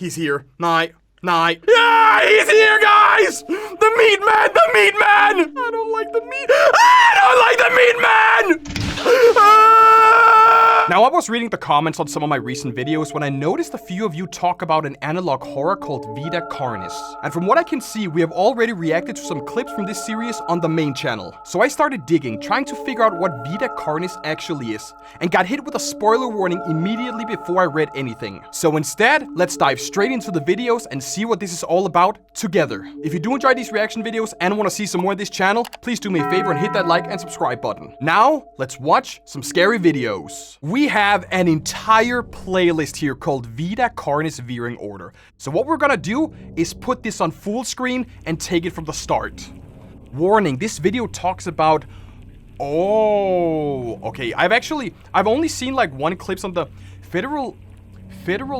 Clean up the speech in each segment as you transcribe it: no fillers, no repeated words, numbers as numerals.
He's here. Night. Yeah, he's here, guys! The meat man! I don't like the meat. I don't like the meat man! Now, I was reading the comments on some of my recent videos when I noticed a few of you talk about an analog horror called Vita Carnis. And from what I can see, we have already reacted to some clips from this series on the main channel. So I started digging, trying to figure out what Vita Carnis actually is, and got hit with a spoiler warning immediately before I read anything. So instead, let's dive straight into the videos and see what this is all about together. If you do enjoy these reaction videos and want to see some more of this channel, please do me a favor and hit that like and subscribe button. Now, let's watch some scary videos. We have an entire playlist here called Vita Carnis Viewing Order. So what we're gonna do is put this on full screen and take it from the start. Warning, this video talks about... Oh, okay. I've only seen like one clips on the federal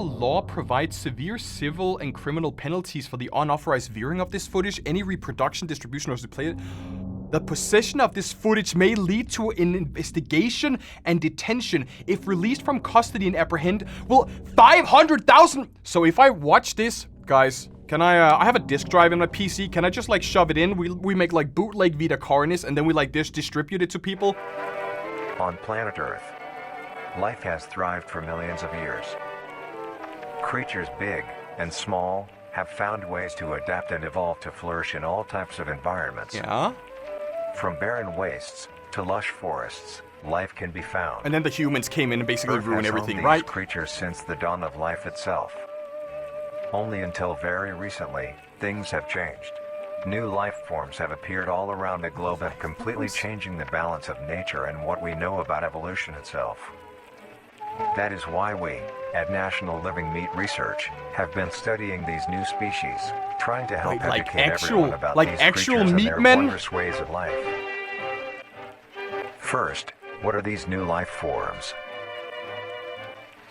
law provides severe civil and criminal penalties for the unauthorized viewing of this footage. Any reproduction, distribution, or display. The possession of this footage may lead to an investigation and detention. If released from custody and apprehended, well, 500,000. So if I watch this, guys, can I have a disk drive in my PC. Can I just like shove it in? We make like bootleg Vita Carnis and then we like distribute it to people. On planet Earth, life has thrived for millions of years. Creatures big and small have found ways to adapt and evolve to flourish in all types of environments. Yeah. From barren wastes to lush forests, life can be found. And then the humans came in and basically Earth ruined has everything, owned right? these creatures since the dawn of life itself. Only until very recently, things have changed. New life forms have appeared all around the globe and completely changing the balance of nature and what we know about evolution itself. That is why we, at National Living Meat Research, have been studying these new species, trying to help educate everyone about these creatures and their wondrous ways of life. First, what are these new life forms?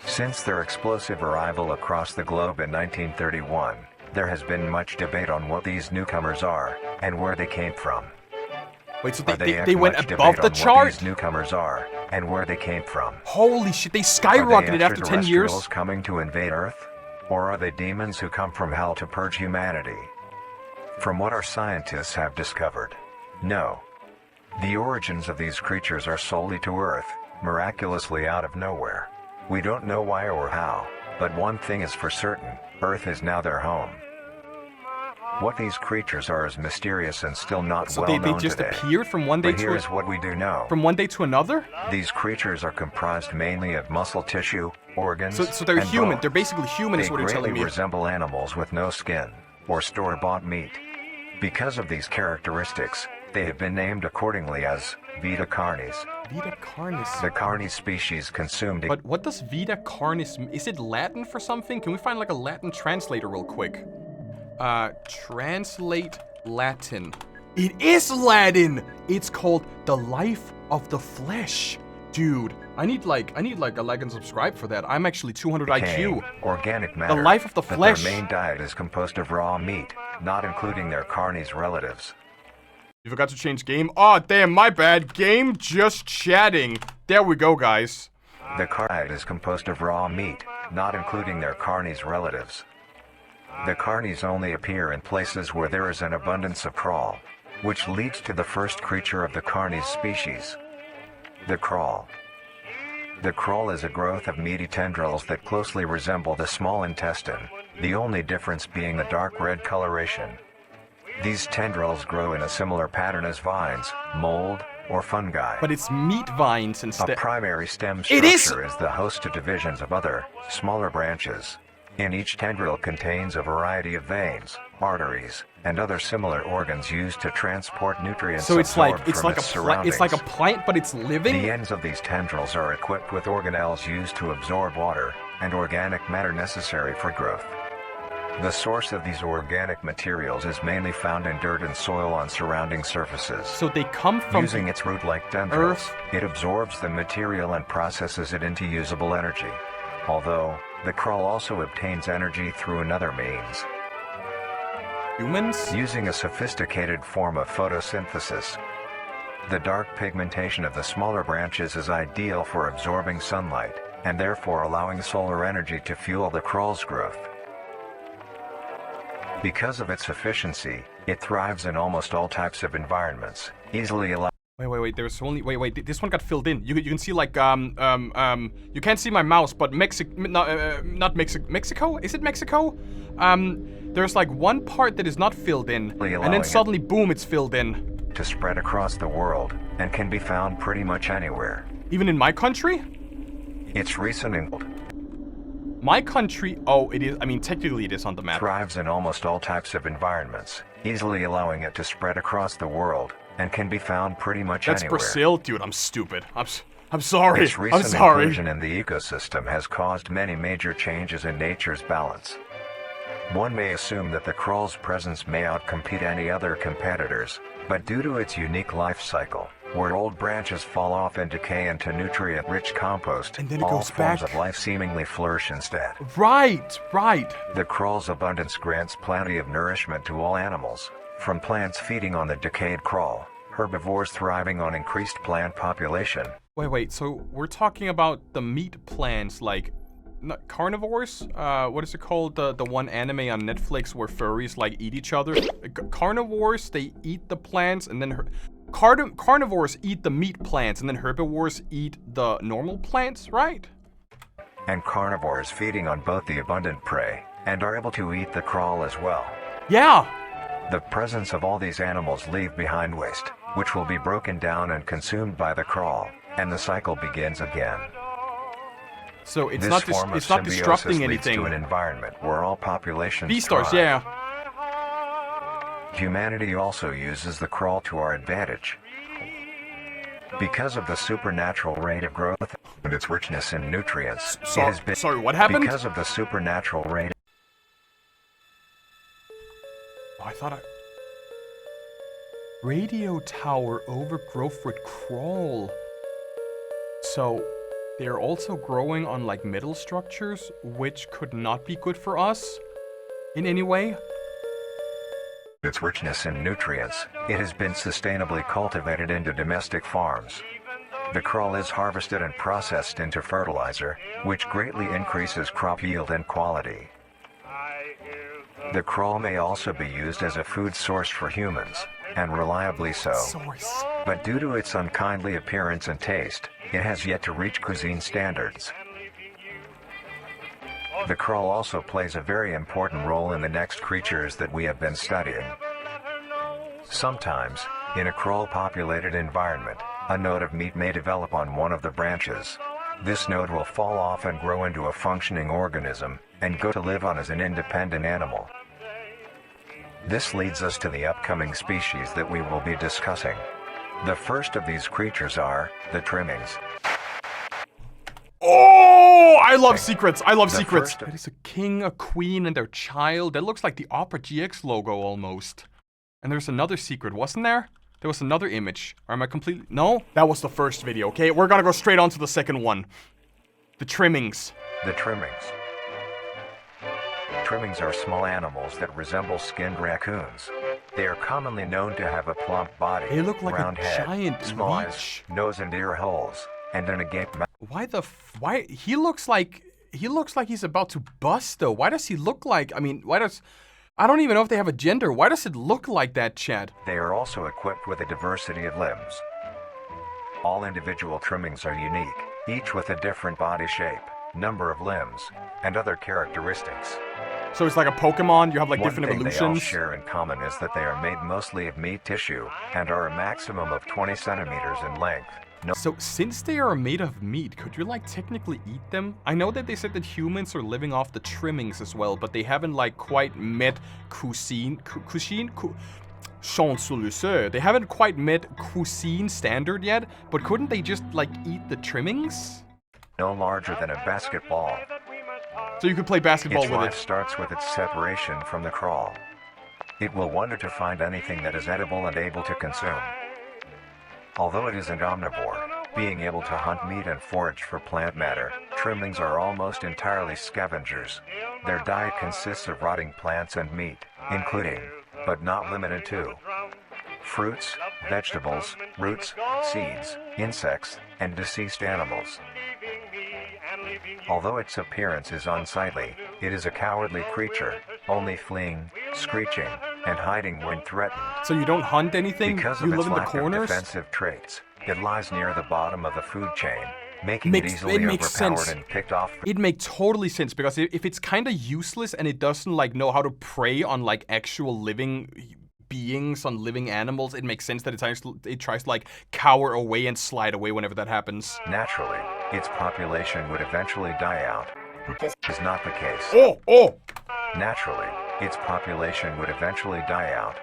Since their explosive arrival across the globe in 1931, there has been much debate on what these newcomers are and where they came from. Wait, so they went above the chart? These newcomers are and where they came from. Holy shit, they skyrocketed after 10 years. Are they coming to invade Earth? Or are they demons who come from hell to purge humanity? From what our scientists have discovered, no. The origins of these creatures are solely to Earth, miraculously out of nowhere. We don't know why or how, but one thing is for certain, Earth is now their home. What these creatures are is mysterious and still not well known today. So they just appeared from one day to... But here's what we do know. From one day to another? These creatures are comprised mainly of muscle tissue, organs, so they're and human. bone. They're basically human is what you're telling me. They greatly resemble animals with no skin, or store-bought meat. Because of these characteristics, they have been named accordingly as Vita Carnis. Vita Carnis. The Carnis species consumed... But what does Vita Carnis... Is it Latin for something? Can we find like a Latin translator real quick? Translate Latin. It is Latin! It's called The Life of the Flesh. Dude, I need like a like and subscribe for that. I'm actually 200 IQ. Organic matter. The Life of the Flesh. Their main diet is composed of raw meat, not including their Carnis relatives. You forgot to change game? Oh, damn, my bad. Game just chatting. There we go, guys. The diet is composed of raw meat, not including their Carnis relatives. The Carnis only appear in places where there is an abundance of crawl, which leads to the first creature of the Carnis species, the crawl. The crawl is a growth of meaty tendrils that closely resemble the small intestine, the only difference being the dark red coloration. These tendrils grow in a similar pattern as vines, mold, or fungi. But it's meat vines instead. A primary stem structure is the host to divisions of other, smaller branches. In each tendril contains a variety of veins, arteries, and other similar organs used to transport nutrients. So it's like surroundings. It's like a plant, but it's living. The ends of these tendrils are equipped with organelles used to absorb water and organic matter necessary for growth. The source of these organic materials is mainly found in dirt and soil on surrounding surfaces. So they come from using its root-like tendrils, it absorbs the material and processes it into usable energy. Although, the crawl also obtains energy through another means. Humans? Using a sophisticated form of photosynthesis. The dark pigmentation of the smaller branches is ideal for absorbing sunlight, and therefore allowing solar energy to fuel the crawl's growth. Because of its efficiency, it thrives in almost all types of environments, easily allowing... Wait, there's only, wait, this one got filled in. You can see like, you can't see my mouse, but not Mexico? Is it Mexico? There's like one part that is not filled in, and then suddenly, boom, it's filled in. To spread across the world, and can be found pretty much anywhere. Even in my country? It's recent in... My country, oh, it is, I mean, technically it is on the map. Thrives in almost all types of environments, easily allowing it to spread across the world, and can be found pretty much anywhere. That's Brazil? Dude, I'm stupid. I'm sorry. Its recent inclusion in the ecosystem has caused many major changes in nature's balance. One may assume that the crawl's presence may outcompete any other competitors, but due to its unique life cycle, where old branches fall off and decay into nutrient-rich compost, and then it all goes forms back. of life seemingly flourish instead. Right. The crawl's abundance grants plenty of nourishment to all animals, from plants feeding on the decayed crawl, herbivores thriving on increased plant population. Wait, so we're talking about the meat plants, like, carnivores? What is it called? The one anime on Netflix where furries, like, eat each other? Carnivores, they eat the plants, and then... Carnivores eat the meat plants, and then herbivores eat the normal plants, right? And carnivores feeding on both the abundant prey, and are able to eat the crawl as well. Yeah! The presence of all these animals leave behind waste, which will be broken down and consumed by the crawl, and the cycle begins again. So it's this not form it's of not disrupting symbiosis anything. leads to an environment where all populations B-stars, thrive. yeah. Humanity also uses the crawl to our advantage. Because of the supernatural rate of growth and its richness in nutrients, Sorry, what happened? Because of the supernatural rate... Oh, I thought Radio tower overgrowth with crawl. So, they're also growing on, like, metal structures, which could not be good for us in any way. Its richness in nutrients, it has been sustainably cultivated into domestic farms. The crawl is harvested and processed into fertilizer, which greatly increases crop yield and quality. The crawl may also be used as a food source for humans, and reliably so. But due to its unkindly appearance and taste, it has yet to reach cuisine standards. The crawl also plays a very important role in the next creatures that we have been studying. Sometimes, in a crawl-populated environment, a node of meat may develop on one of the branches. This node will fall off and grow into a functioning organism, and go to live on as an independent animal. This leads us to the upcoming species that we will be discussing. The first of these creatures are the trimmings. Oh, I love secrets. I love secrets. That is a king, a queen, and their child. That looks like the Opera GX logo almost. And there's another secret, wasn't there? There was another image. Or am I completely... No? That was the first video, okay? We're gonna go straight on to the second one. The trimmings. The trimmings. Trimmings are small animals that resemble skinned raccoons. They are commonly known to have a plump body, They look like round a head, giant small eyes, leech. nose and ear holes, and an agape mouth. Why he looks like he's about to bust though. Why does he look like, I don't even know if they have a gender. Why does it look like that, Chad? They are also equipped with a diversity of limbs. All individual trimmings are unique, each with a different body shape, number of limbs, and other characteristics. So it's like a Pokemon, you have like One different thing evolutions? they all share in common is that they are made mostly of meat tissue, and are a maximum of 20 centimeters in length. So since they are made of meat, could you like technically eat them? I know that they said that humans are living off the trimmings as well, but they haven't like quite met cuisine they haven't quite met cuisine standard yet, but couldn't they just like eat the trimmings? No larger than a basketball. So you could play basketball Its with life it. starts with its separation from the crawl. It will wonder to find anything that is edible and able to consume. Although it is an omnivore, being able to hunt meat and forage for plant matter, trimmings are almost entirely scavengers. Their diet consists of rotting plants and meat, including, but not limited to, fruits, vegetables, roots, seeds, insects, and deceased animals. Although its appearance is unsightly, it is a cowardly creature, only fleeing, screeching, and hiding when threatened. So you don't hunt anything? Because You of live its in the lack of corners? defensive traits, it lies near the bottom of the food chain, making it easily makes overpowered sense. and picked off. It makes totally sense, because if it's kind of useless and it doesn't like know how to prey on like actual living beings, on living animals, it makes sense that it tries to like cower away and slide away whenever that happens. Naturally, its population would eventually die out. This is not the case. Oh! Naturally, its population would eventually die out.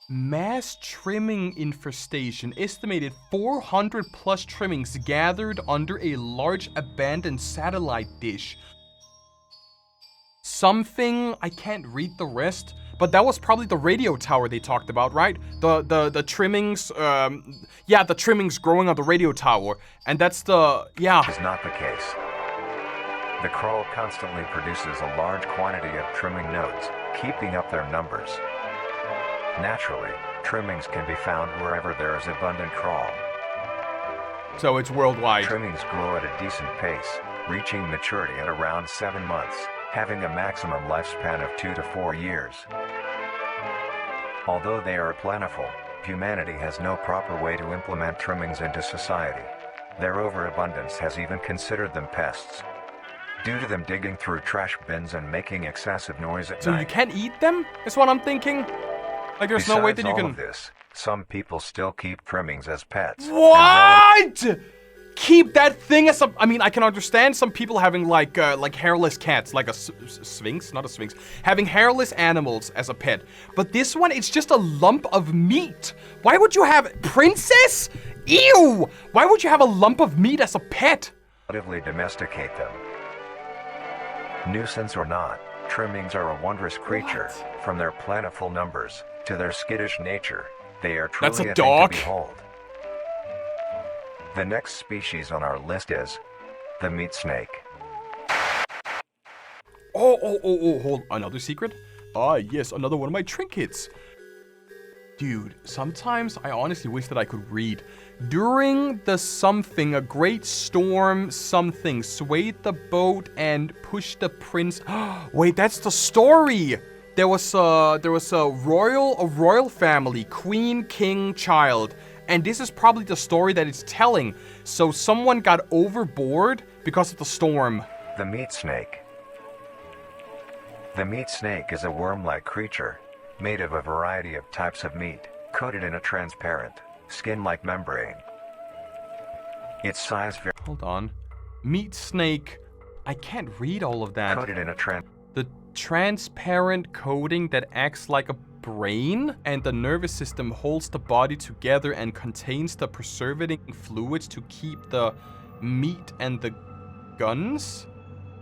Mass trimming infestation. Estimated 400 plus trimmings gathered under a large abandoned satellite dish. Something, I can't read the rest, but that was probably the radio tower they talked about, right? The trimmings, yeah, the trimmings growing on the radio tower. And that's This is not the case. The crawl constantly produces a large quantity of trimming nodes, keeping up their numbers. Naturally, trimmings can be found wherever there is abundant crawl. So it's worldwide. Trimmings grow at a decent pace, reaching maturity at around 7 months, having a maximum lifespan of 2 to 4 years. Although they are plentiful, humanity has no proper way to implement trimmings into society. Their overabundance has even considered them pests, due to them digging through trash bins and making excessive noise at night. So you can't eat them, is what I'm thinking? Like there's no way that you Besides all can... of this, some people still keep trimmings as pets. What? Keep that thing as a... I mean, I can understand some people having like hairless cats, like a sphinx, not a sphinx, having hairless animals as a pet. But this one, it's just a lump of meat. Why would you have... Princess? Ew! Why would you have a lump of meat as a pet? Relatively domesticate them. Nuisance or not, trimmings are a wondrous creature. What? From their plentiful numbers to their skittish nature, they are That's truly a a thing dog? to behold. The next species on our list is the meat snake. Oh, hold. Another secret? Ah, yes, another one of my trinkets. Dude, sometimes I honestly wish that I could read. During the something, a great storm something swayed the boat and pushed the prince... Wait, that's the story! There was a royal family, queen, king, child. And this is probably the story that it's telling. So someone got overboard because of the storm. The meat snake. The meat snake is a worm-like creature, made of a variety of types of meat, coated in a transparent, skin-like membrane. Its size varies. Hold on. Meat snake. I can't read all of that. Coated in a The transparent coating that acts like a brain, and the nervous system holds the body together and contains the preservative fluids to keep the meat and the guns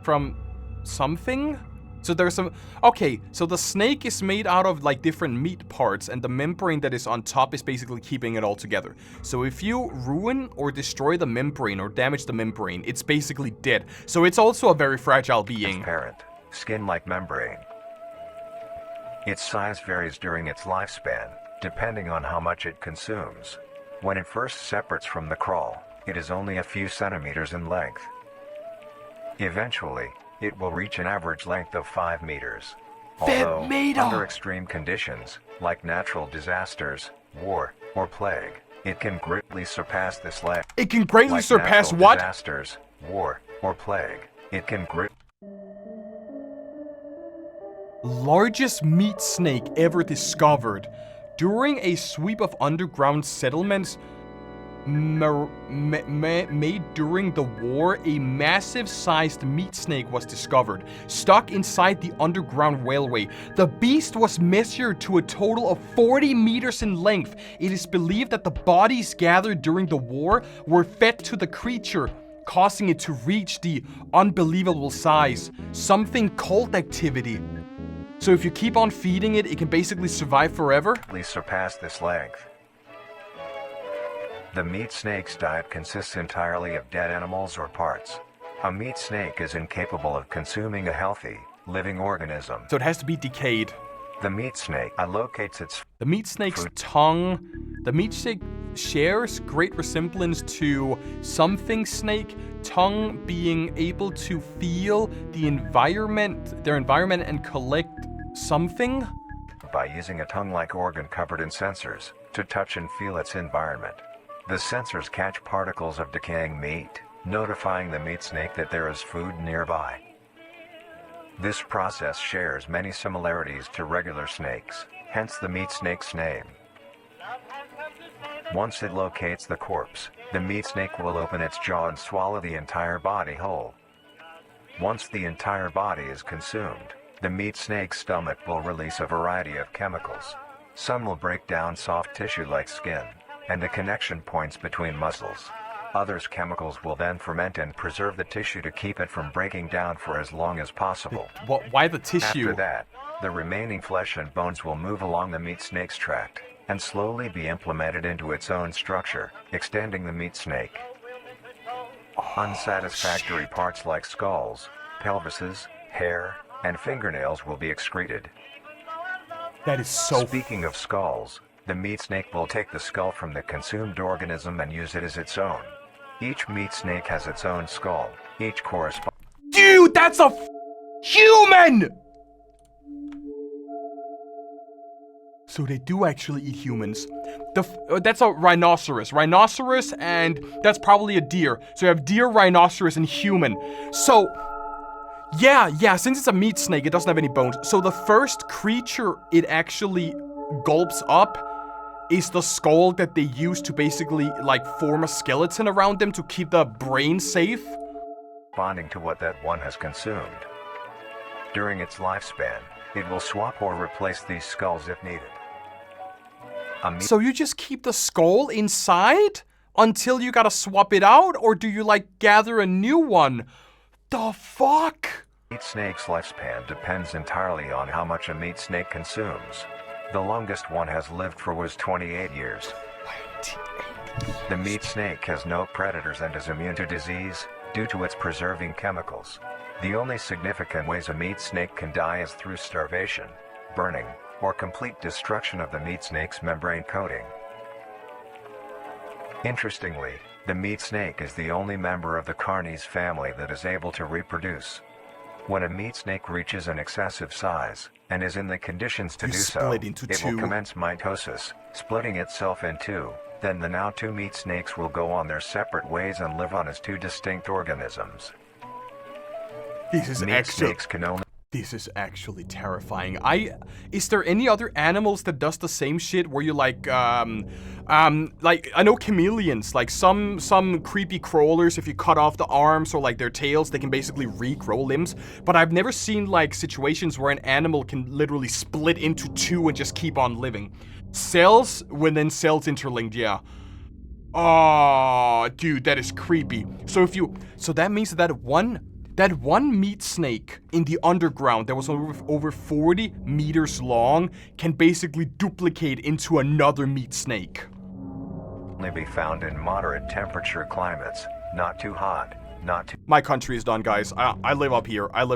from something. So there's some... Okay, so the snake is made out of like different meat parts, and the membrane that is on top is basically keeping it all together. So if you ruin or destroy the membrane or damage the membrane, it's basically dead. So it's also a very fragile being. transparent, skin-like membrane. Its size varies during its lifespan, depending on how much it consumes. When it first separates from the crawl, it is only a few centimeters in length. Eventually, it will reach an average length of 5 meters. Although, under extreme conditions, like natural disasters, war, or plague, it can greatly surpass this length. It can greatly Like surpass natural what? disasters, war, or plague, it can Largest meat snake ever discovered. During a sweep of underground settlements made during the war, a massive-sized meat snake was discovered, stuck inside the underground railway. The beast was measured to a total of 40 meters in length. It is believed that the bodies gathered during the war were fed to the creature, causing it to reach the unbelievable size. Something cult activity. So if you keep on feeding it, it can basically survive forever? surpass this length. The meat snake's diet consists entirely of dead animals or parts. A meat snake is incapable of consuming a healthy, living organism. So it has to be decayed. The meat snake allocates its The meat snake's tongue. The meat snake shares great resemblance to something snake, tongue being able to feel their environment and collect something? By using a tongue-like organ covered in sensors to touch and feel its environment. The sensors catch particles of decaying meat, notifying the meat snake that there is food nearby. This process shares many similarities to regular snakes, hence the meat snake's name. Once it locates the corpse, the meat snake will open its jaw and swallow the entire body whole. Once the entire body is consumed, the meat snake's stomach will release a variety of chemicals. Some will break down soft tissue like skin, and the connection points between muscles. Others chemicals will then ferment and preserve the tissue to keep it from breaking down for as long as possible. Why the tissue? After that, the remaining flesh and bones will move along the meat snake's tract, and slowly be implemented into its own structure, extending the meat snake. Unsatisfactory parts like skulls, pelvises, hair, and fingernails will be excreted. That is so... Speaking of skulls, the meat snake will take the skull from the consumed organism and use it as its own. Each meat snake has its own skull, each corresponds... Dude, that's a human! So they do actually eat humans. That's a rhinoceros. Rhinoceros, and that's probably a deer. So you have deer, rhinoceros, and human. So... Yeah, since it's a meat snake, it doesn't have any bones. So the first creature it actually gulps up is the skull that they use to basically, like, form a skeleton around them to keep the brain safe. Responding to what that one has consumed. During its lifespan, it will swap or replace these skulls if needed. So you just keep the skull inside until you gotta swap it out? Or do you, like, gather a new one? The fuck? Meat snake's lifespan depends entirely on how much a meat snake consumes. The longest one has lived for was 28 years. The meat snake has no predators and is immune to disease due to its preserving chemicals. The only significant ways a meat snake can die is through starvation, burning, or complete destruction of the meat snake's membrane coating. Interestingly, the meat snake is the only member of the carnes family that is able to reproduce. When a meat snake reaches an excessive size, and is in the conditions to do so, it will commence mitosis, splitting itself in two. Then the now two meat snakes will go on their separate ways and live on as two distinct organisms. This is actually terrifying. Is there any other animals that does the same shit where you like I know chameleons, like some creepy crawlers, if you cut off the arms or like their tails, they can basically regrow limbs. But I've never seen like situations where an animal can literally split into two and just keep on living. Cells, when then cells interlinked, yeah. Oh, dude, that is creepy. So that means that one meat snake in the underground that was over 40 meters long can basically duplicate into another meat snake. Only be found in moderate temperature climates, not too hot, not too... My country is done, guys. I live up here. I'm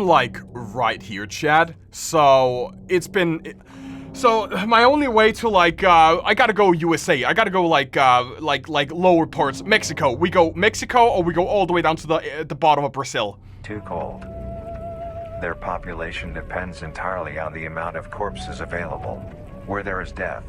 like right here, Chad. So so my only way to like I gotta go USA. I gotta go like lower parts, Mexico. We go Mexico or we go all the way down to the bottom of Brazil. Too cold. Their population depends entirely on the amount of corpses available. Where there is death,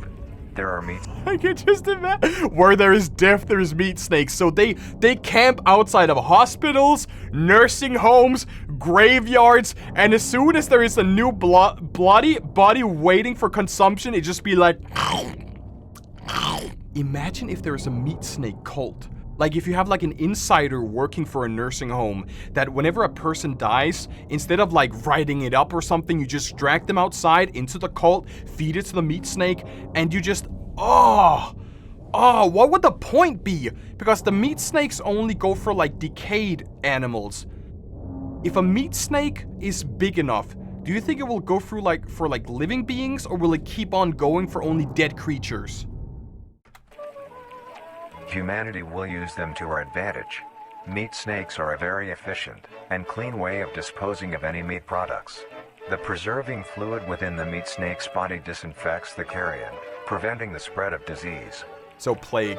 there are meat... I can just imagine. Where there is death, there is meat snakes. So they camp outside of hospitals, nursing homes, graveyards, and as soon as there is a new bloody body waiting for consumption, it just be like... Imagine if there is a meat snake cult. Like if you have like an insider working for a nursing home, that whenever a person dies, instead of like writing it up or something, you just drag them outside into the cult, feed it to the meat snake, and you just, what would the point be? Because the meat snakes only go for like decayed animals. If a meat snake is big enough, do you think it will go through like for like living beings, or will it keep on going for only dead creatures? Humanity will use them to our advantage. Meat snakes are a very efficient and clean way of disposing of any meat products. The preserving fluid within the meat snake's body disinfects the carrion, preventing the spread of disease. So plague.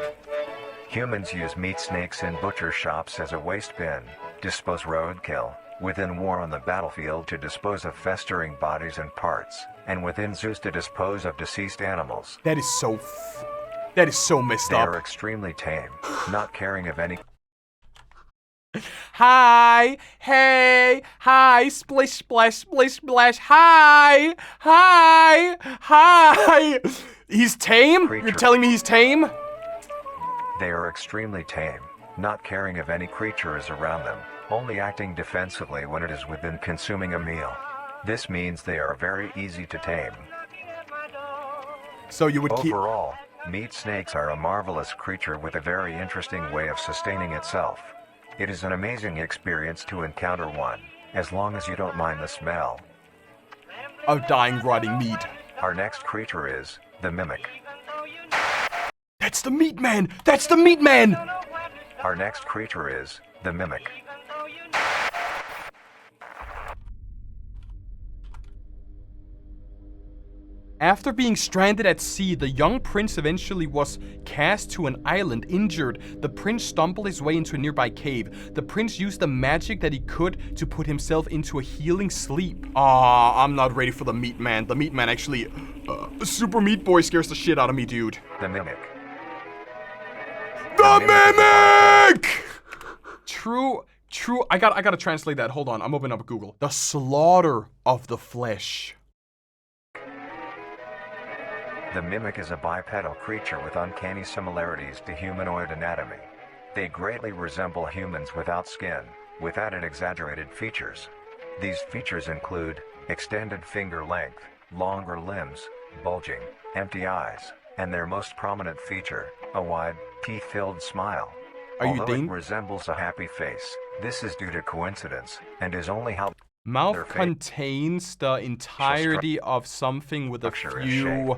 Humans use meat snakes in butcher shops as a waste bin, dispose roadkill, within war on the battlefield to dispose of festering bodies and parts, and within zoos to dispose of deceased animals. That is so messed They up. are extremely tame, not caring of any. Hi, hey, hi, splish, splash, splish, splash, hi, hi, hi. He's tame? Creature. You're telling me he's tame? They are extremely tame, not caring if any creature is around them, only acting defensively when it is within consuming a meal. This means they are very easy to tame. So you would keep... Overall, meat snakes are a marvelous creature with a very interesting way of sustaining itself. It is an amazing experience to encounter one, as long as you don't mind the smell. Of dying, rotting meat. Our next creature is the mimic. That's the meat man! That's the meat man! Our next creature is the mimic. After being stranded at sea, the young prince eventually was cast to an island injured. The prince stumbled his way into a nearby cave. The prince used the magic that he could to put himself into a healing sleep. I'm not ready for the meat man. The meat man actually... Super Meat Boy scares the shit out of me, dude. The mimic. The mimic! True, I gotta translate that. Hold on, I'm opening up Google. The slaughter of the flesh. The mimic is a bipedal creature with uncanny similarities to humanoid anatomy. They greatly resemble humans without skin, with added exaggerated features. These features include extended finger length, longer limbs, bulging, empty eyes, and their most prominent feature, a wide, teeth-filled smile. Although it resembles a happy face, this is due to coincidence, and is only how mouth contains the entirety of something with a few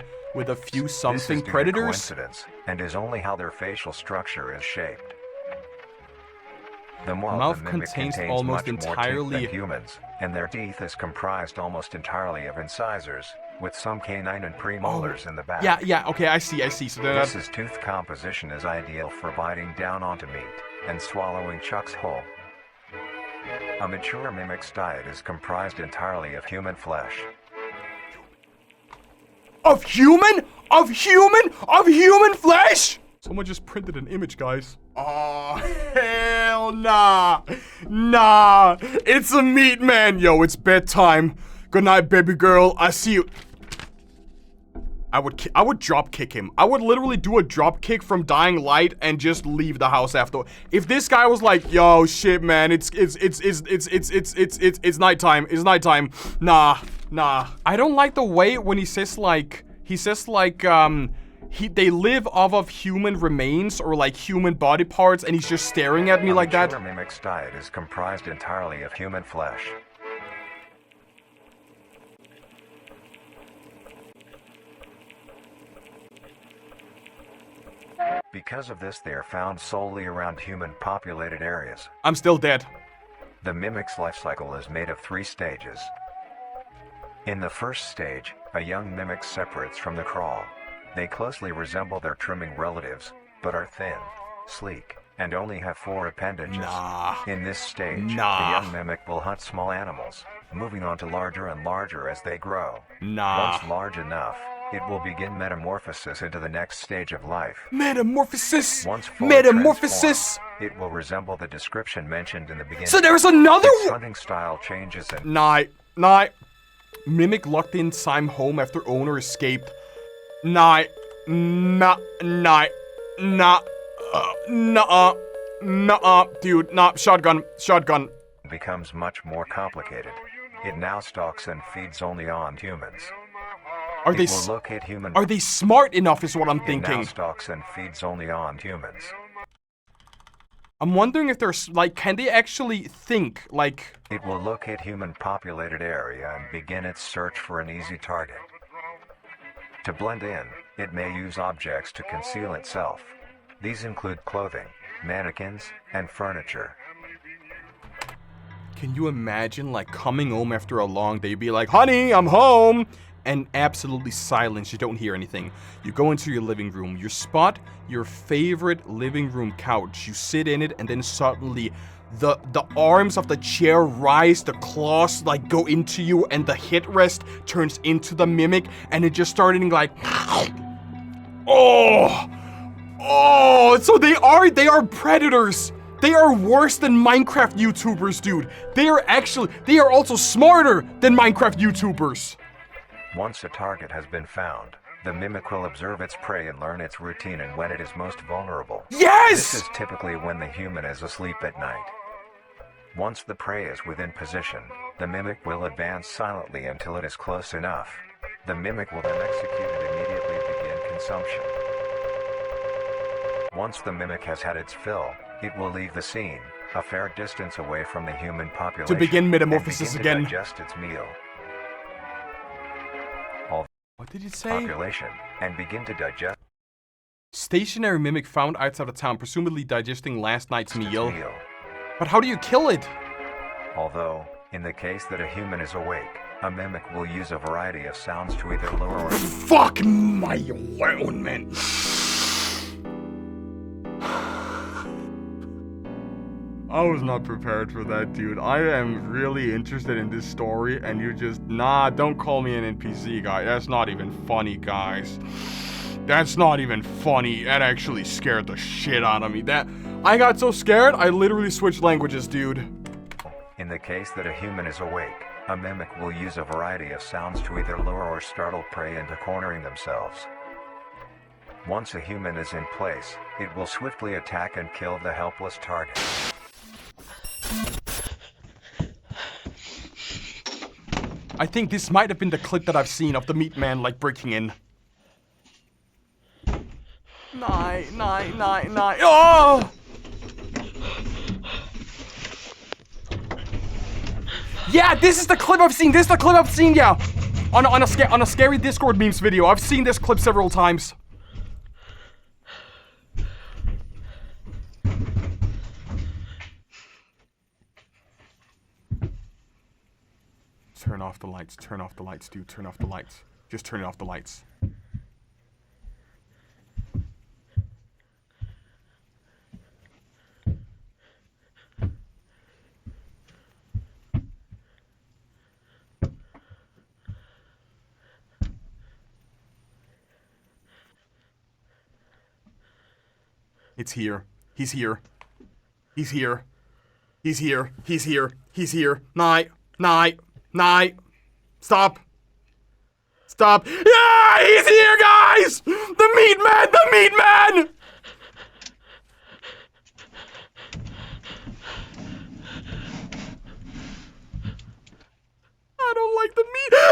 something predators. Coincidence, and is only how their facial structure is shaped. The mouth contains almost entirely than humans, and their teeth is comprised almost entirely of incisors, with some canine and premolars in the back. Yeah, okay, I see. So this tooth composition is ideal for biting down onto meat and swallowing chunks whole. A mature mimic's diet is comprised entirely of human flesh. Of human flesh? Someone just printed an image, guys. Oh, hell nah. Nah, it's a meat man. Yo, it's bedtime. Good night, baby girl. I see you. I would drop kick him. I would literally do a drop kick from Dying Light and just leave the house after. If this guy was like, yo, shit, man, it's nighttime. It's nighttime. Nah. I don't like the way when he says like, they live off of human remains or like human body parts, and he's just staring at me like that. A mimic's diet is comprised entirely of human flesh. Because of this, they are found solely around human-populated areas. I'm still dead. The mimic's life cycle is made of 3 stages. In the first stage, a young mimic separates from the crawl. They closely resemble their trimming relatives, but are thin, sleek, and only have 4 appendages. In this stage, the young mimic will hunt small animals, moving on to larger and larger as they grow. Once large enough, it will begin metamorphosis into the next stage of life. Metamorphosis! Once fully Metamorphosis! It will resemble the description mentioned in the beginning. So there's another Its hunting style changes and... Night. Mimic locked in Sime home after owner escaped. Dude, shotgun. Becomes much more complicated. It now stalks and feeds only on humans. Are they smart enough is what I'm thinking. It now stalks and feeds only on humans. I'm wondering if there's, like, can they actually think, like... It will locate human-populated area and begin its search for an easy target. To blend in, it may use objects to conceal itself. These include clothing, mannequins, and furniture. Can you imagine, like, coming home after a long day, be like, honey, I'm home, and absolutely silence, you don't hear anything. You go into your living room, you spot your favorite living room couch, you sit in it, and then suddenly the arms of the chair rise, the claws, like, go into you, and the headrest turns into the mimic, and it just started, like, oh, so they are predators. They are worse than Minecraft YouTubers, dude. They are also smarter than Minecraft YouTubers. Once a target has been found, the mimic will observe its prey and learn its routine and when it is most vulnerable. Yes! This is typically when the human is asleep at night. Once the prey is within position, the mimic will advance silently until it is close enough. The mimic will then execute and immediately begin consumption. Once the mimic has had its fill, it will leave the scene, a fair distance away from the human population, to begin metamorphosis and again. To digest its meal. What did it say? Population, and begin to digest. Stationary mimic found outside of town, presumably digesting last night's meal. But how do you kill it? Although, in the case that a human is awake, a mimic will use a variety of sounds to either lure or... Fuck my own man. I was not prepared for that, dude. I am really interested in this story, and you just... Nah, don't call me an NPC, guy. That's not even funny, guys. That's not even funny. That actually scared the shit out of me. I got so scared, I literally switched languages, dude. In the case that a human is awake, a mimic will use a variety of sounds to either lure or startle prey into cornering themselves. Once a human is in place, it will swiftly attack and kill the helpless target. I think this might have been the clip that I've seen of the meat man, like, breaking in. Nine. Oh! Yeah, this is the clip I've seen. Yeah. On a scary Discord memes video. I've seen this clip several times. Turn off the lights, dude. Turn off the lights. Just turn off the lights. It's here. He's here. Night. Stop. Yeah, he's here, guys! The meat man! I don't like the meat man!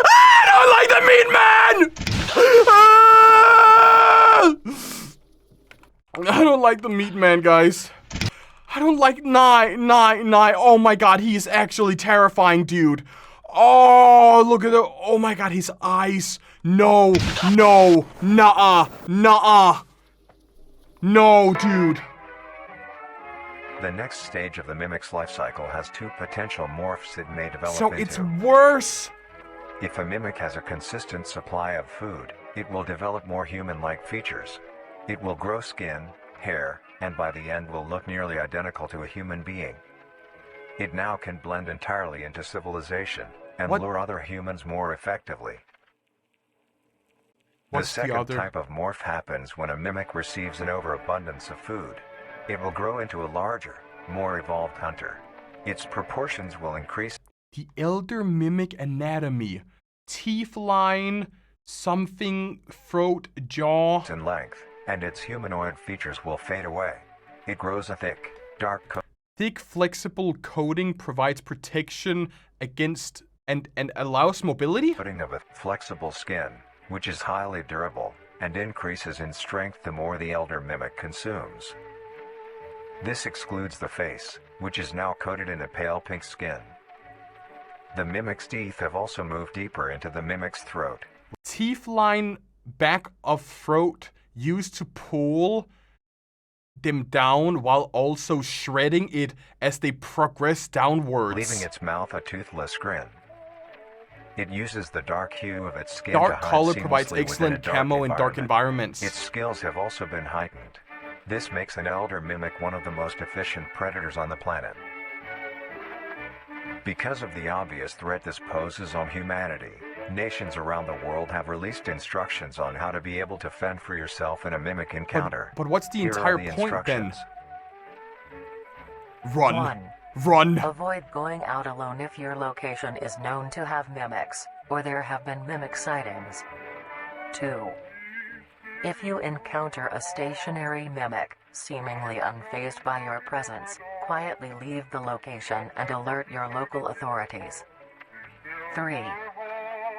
I don't like the meat man, guys. I don't like Nye. Oh my god, he is actually terrifying, dude. Oh, look at the... Oh my god, his eyes. No. Nuh-uh. No, dude. The next stage of the mimic's life cycle has two potential morphs it may develop so into. It's worse. If a mimic has a consistent supply of food, it will develop more human-like features. It will grow skin, hair, and by the end will look nearly identical to a human being. It now can blend entirely into civilization and lure other humans more effectively. The second type of morph happens when a mimic receives an overabundance of food. It will grow into a larger, more evolved hunter. Its proportions will increase. The elder mimic anatomy. Teeth line, something, throat, jaw. In length, and its humanoid features will fade away. It grows a thick, dark coat. Thick, flexible coating provides protection against and allows mobility? Coating of a flexible skin, which is highly durable, and increases in strength the more the elder mimic consumes. This excludes the face, which is now coated in a pale pink skin. The mimic's teeth have also moved deeper into the mimic's throat. Teeth line back of throat used to pull them down while also shredding it as they progress downwards. Leaving its mouth a toothless grin. It uses the dark hue of its skin Dark to hide color seamlessly provides within excellent a dark camo in dark environment. environments. Its skills have also been heightened. This makes an elder mimic one of the most efficient predators on the planet. Because of the obvious threat this poses on humanity, nations around the world have released instructions on how to be able to fend for yourself in a mimic encounter. But what's the Here entire are the point then? instructions. Run. 1. Run. Avoid going out alone if your location is known to have mimics, or there have been mimic sightings. 2. If you encounter a stationary mimic, seemingly unfazed by your presence, quietly leave the location and alert your local authorities. 3.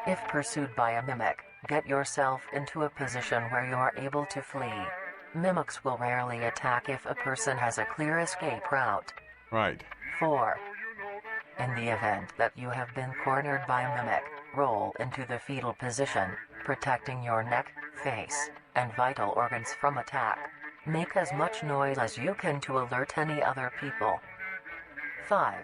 If pursued by a mimic, get yourself into a position where you are able to flee. Mimics will rarely attack if a person has a clear escape route. Right. 4. In the event that you have been cornered by a mimic, roll into the fetal position, protecting your neck, face, and vital organs from attack. Make as much noise as you can to alert any other people. 5.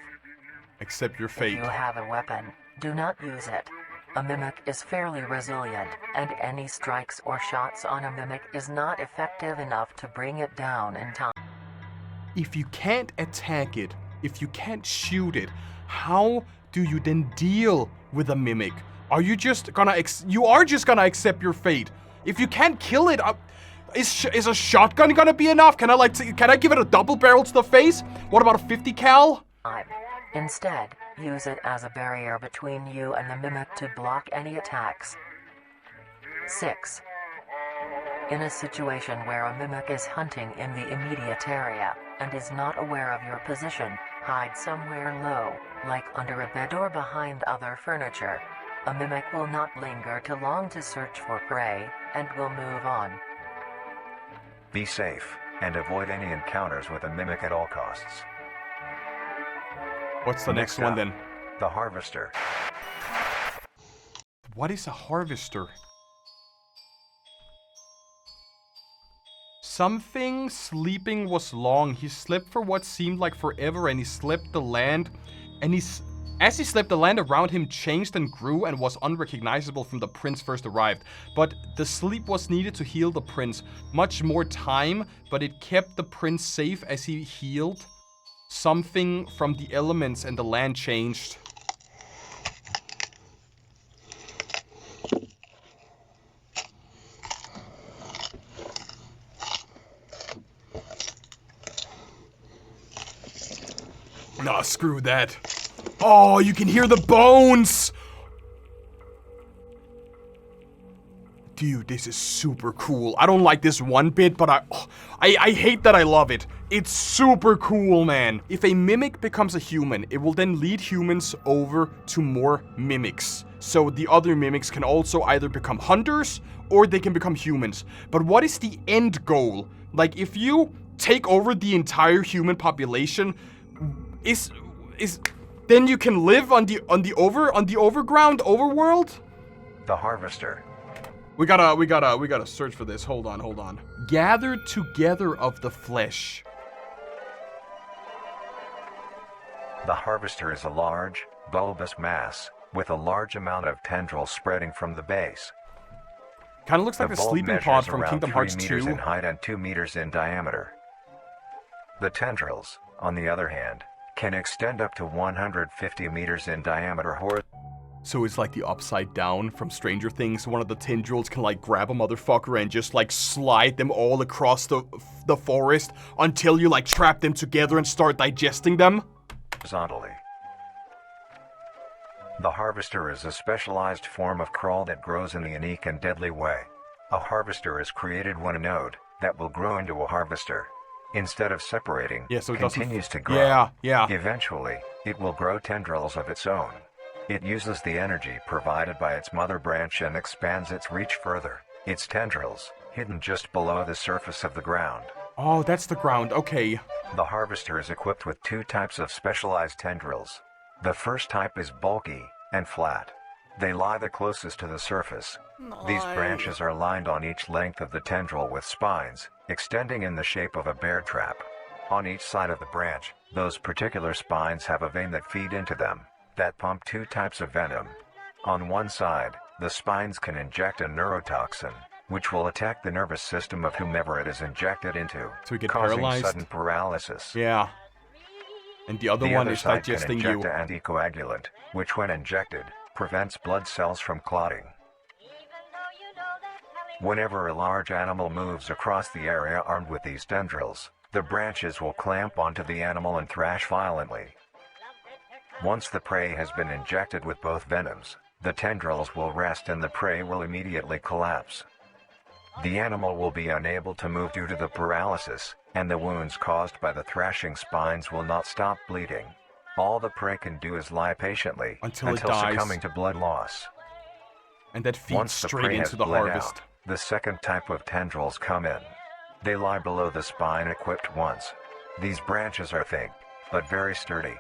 Accept your If fate. you have a weapon, do not use it. A mimic is fairly resilient, and any strikes or shots on a mimic is not effective enough to bring it down in time. If you can't attack it, if you can't shoot it, how do you then deal with a mimic? Are you just gonna you are just gonna accept your fate? If you can't kill it, is a shotgun gonna be enough? Can I give it a double barrel to the face? What about a 50 cal? Instead, use it as a barrier between you and the mimic to block any attacks. 6. In a situation where a mimic is hunting in the immediate area and is not aware of your position, hide somewhere low, like under a bed or behind other furniture. A mimic will not linger too long to search for prey, and will move on. Be safe, and avoid any encounters with a mimic at all costs. What's the next one up, then? The Harvester. What is a harvester? Something sleeping was long. He slept for what seemed like forever, and he slept the land, and as he slept, the land around him changed and grew and was unrecognizable from the prince first arrived. But the sleep was needed to heal the prince. Much more time, but it kept the prince safe as he healed. Something from the elements and the land changed. Nah, screw that. Oh, you can hear the bones! Dude, this is super cool. I don't like this one bit, but I hate that I love it. It's super cool, man. If a mimic becomes a human, it will then lead humans over to more mimics. So the other mimics can also either become hunters or they can become humans. But what is the end goal? Like, if you take over the entire human population, then you can live on the overground overworld? The Harvester. We gotta search for this. Hold on. Gathered together of the flesh. The Harvester is a large, bulbous mass, with a large amount of tendrils spreading from the base. Kinda looks like the bulb sleeping measures pod from around Kingdom 3 Hearts meters 2. in height and 2 meters in diameter. The tendrils, on the other hand, can extend up to 150 meters in diameter So it's like the Upside Down from Stranger Things. One of the tendrils can like grab a motherfucker and just like slide them all across the forest until you like trap them together and start digesting them. horizontally. The Harvester is a specialized form of crawl that grows in a unique and deadly way. A harvester is created when a node that will grow into a harvester, instead of separating, so it continues to grow. Yeah. Eventually, it will grow tendrils of its own. It uses the energy provided by its mother branch and expands its reach further. Its tendrils, hidden just below the surface of the ground. Oh, that's the ground. Okay. The harvester is equipped with 2 types of specialized tendrils. The first type is bulky and flat. They lie the closest to the surface. These branches are lined on each length of the tendril with spines, extending in the shape of a bear trap. On each side of the branch, those particular spines have a vein that feed into them, that pump two types of venom. On one side, the spines can inject a neurotoxin, which will attack the nervous system of whomever it is injected into, So we get causing paralyzed? sudden paralysis. Yeah. And the other one is side can digesting inject you. an anticoagulant, which when injected, prevents blood cells from clotting. Whenever a large animal moves across the area armed with these tendrils, the branches will clamp onto the animal and thrash violently. Once the prey has been injected with both venoms, the tendrils will rest and the prey will immediately collapse. The animal will be unable to move due to the paralysis, and the wounds caused by the thrashing spines will not stop bleeding. All the prey can do is lie patiently Until it dies. succumbing to blood loss. And that feeds Once the straight prey into has the bled harvest. out, the second type of tendrils come in. They lie below the spine equipped once. These branches are thick, but very sturdy.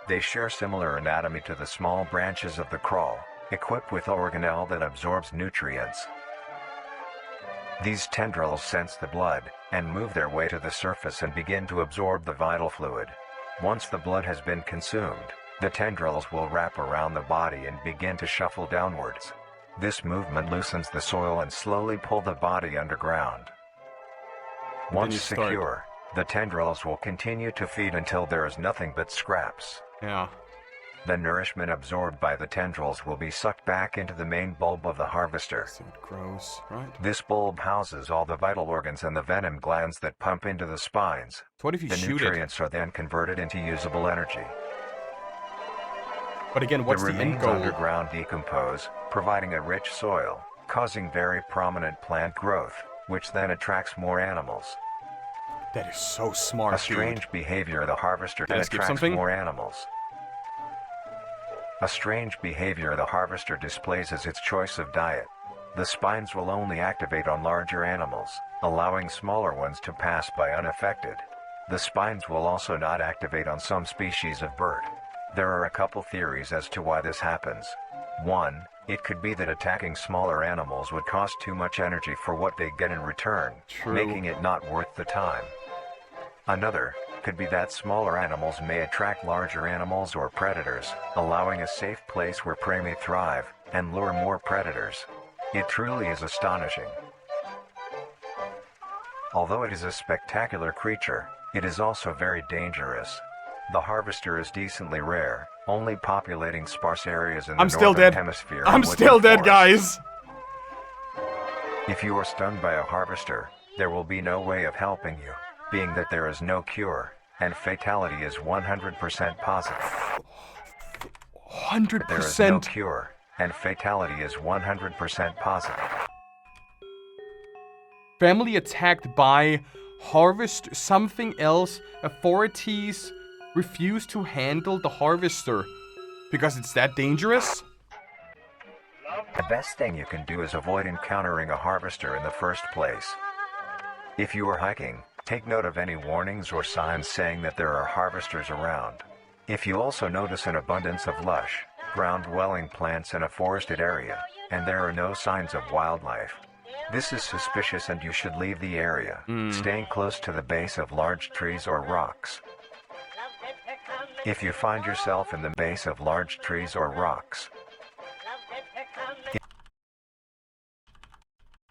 They share similar anatomy to the small branches of the crawl, equipped with organelle that absorbs nutrients. These tendrils sense the blood, and move their way to the surface and begin to absorb the vital fluid. Once the blood has been consumed, the tendrils will wrap around the body and begin to shuffle downwards. This movement loosens the soil and slowly pull the body underground. Once secure, the tendrils will continue to feed until there is nothing but scraps. Yeah. The nourishment absorbed by the tendrils will be sucked back into the main bulb of the harvester. So it grows, right? This bulb houses all the vital organs and the venom glands that pump into the spines. So what if you The shoot it? nutrients are then converted into usable energy. But again, what's the the end remains goal? underground decompose, providing a rich soil, causing very prominent plant growth, which then attracts more animals. That is so smart, A strange behavior of the harvester Did I then skip attracts something? more animals. A strange behavior the harvester displays is its choice of diet. The spines will only activate on larger animals, allowing smaller ones to pass by unaffected. The spines will also not activate on some species of bird. There are a couple theories as to why this happens. One, it could be that attacking smaller animals would cost too much energy for what they get in return, True. making it not worth the time. Another could be that smaller animals may attract larger animals or predators, allowing a safe place where prey may thrive and lure more predators. It truly is astonishing. Although it is a spectacular creature, it is also very dangerous. The harvester is decently rare, only populating sparse areas in the I'm still northern dead. hemisphere. I'm and still within dead, forests. guys. If you are stung by a harvester, there will be no way of helping you, being that there is no cure, and fatality is 100% positive. 100%. There is no cure, and fatality is 100% positive. Family attacked by harvest something else. Authorities refuse to handle the harvester because it's that dangerous. The best thing you can do is avoid encountering a harvester in the first place. If you are hiking, take note of any warnings or signs saying that there are harvesters around. If you also notice an abundance of lush, ground-dwelling plants in a forested area, and there are no signs of wildlife, this is suspicious and you should leave the area, staying close to the base of large trees or rocks. If you find yourself in the base of large trees or rocks,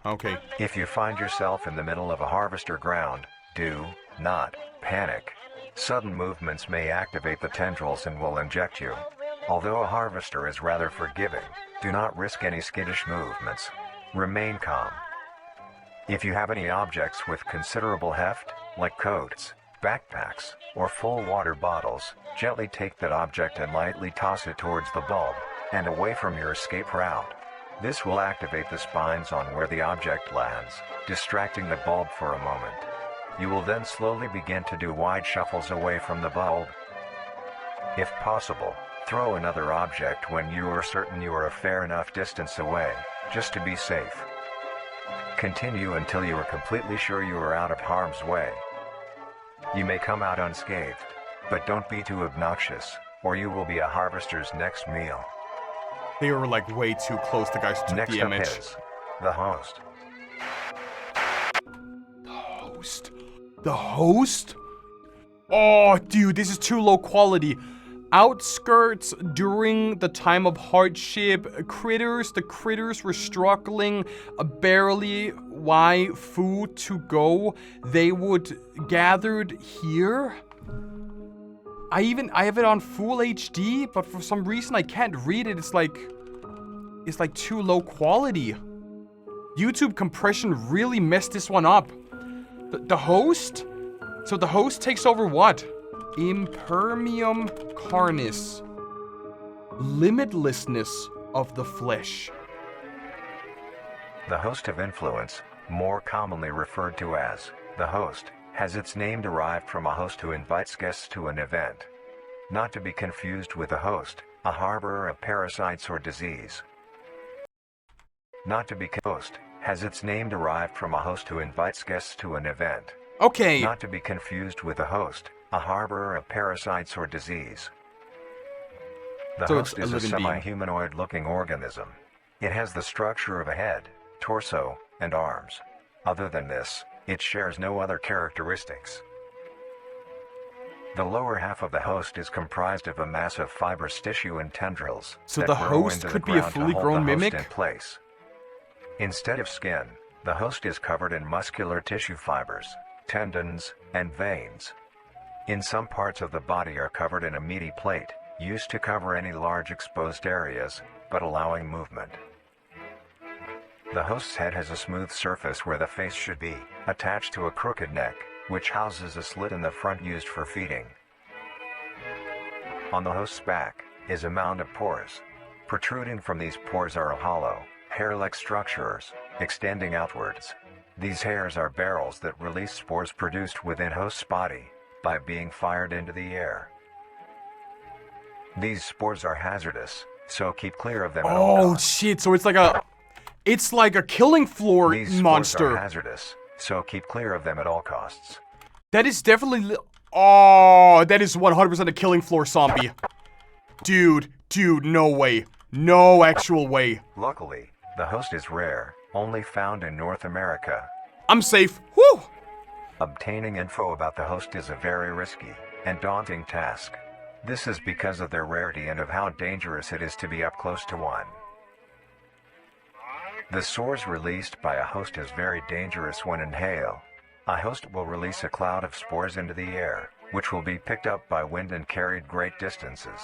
Okay. if you find yourself in the middle of a harvester ground, do not panic. Sudden movements may activate the tendrils and will inject you. Although a harvester is rather forgiving, do not risk any skittish movements. Remain calm. If you have any objects with considerable heft, like coats, backpacks, or full water bottles, gently take that object and lightly toss it towards the bulb, and away from your escape route. This will activate the spines on where the object lands, distracting the bulb for a moment. You will then slowly begin to do wide shuffles away from the bulb. If possible, throw another object when you are certain you are a fair enough distance away, just to be safe. Continue until you are completely sure you are out of harm's way. You may come out unscathed, but don't be too obnoxious, or you will be a harvester's next meal. They were like way too close. The guys took Next the up image. is the host. The host? Oh, dude, this is too low quality. Outskirts during the time of hardship. Critters, the critters were struggling barely. Why food to go? They would gathered here. I have it on full HD, but for some reason I can't read it. It's like too low quality. YouTube compression really messed this one up. The host? So the host takes over what? Carnis. Limitlessness of the flesh. The host of influence, more commonly referred to as the host, has its name derived from a host who invites guests to an event. Not to be confused with a host, a harborer of parasites or disease. Not to be host has its name derived from a host who invites guests to an event. Okay. Not to be confused with a host, a harborer of parasites or disease. The host is a semi-humanoid looking organism. It has the structure of a head, torso, and arms. Other than this, it shares no other characteristics. The lower half of the host is comprised of a mass of fibrous tissue and tendrils. So the host could be a fully grown mimic? In place. Instead of skin, the host is covered in muscular tissue fibers, tendons, and veins. In some parts of the body are covered in a meaty plate, used to cover any large exposed areas, but allowing movement. The host's head has a smooth surface where the face should be, attached to a crooked neck, which houses a slit in the front used for feeding. On the host's back is a mound of pores. Protruding from these pores are hollow, hair-like structures, extending outwards. These hairs are barrels that release spores produced within host's body, by being fired into the air. These spores are hazardous, so keep clear of them at all costs. Oh shit, so it's like a killing floor monster. These spores are hazardous, so keep clear of them at all costs. That is definitely that is 100% a killing floor zombie. Dude, no way. No actual way. Luckily, the host is rare, only found in North America. I'm safe. Woo! Obtaining info about the host is a very risky and daunting task. This is because of their rarity and of how dangerous it is to be up close to one. The spores released by a host is very dangerous when inhaled. A host will release a cloud of spores into the air, which will be picked up by wind and carried great distances.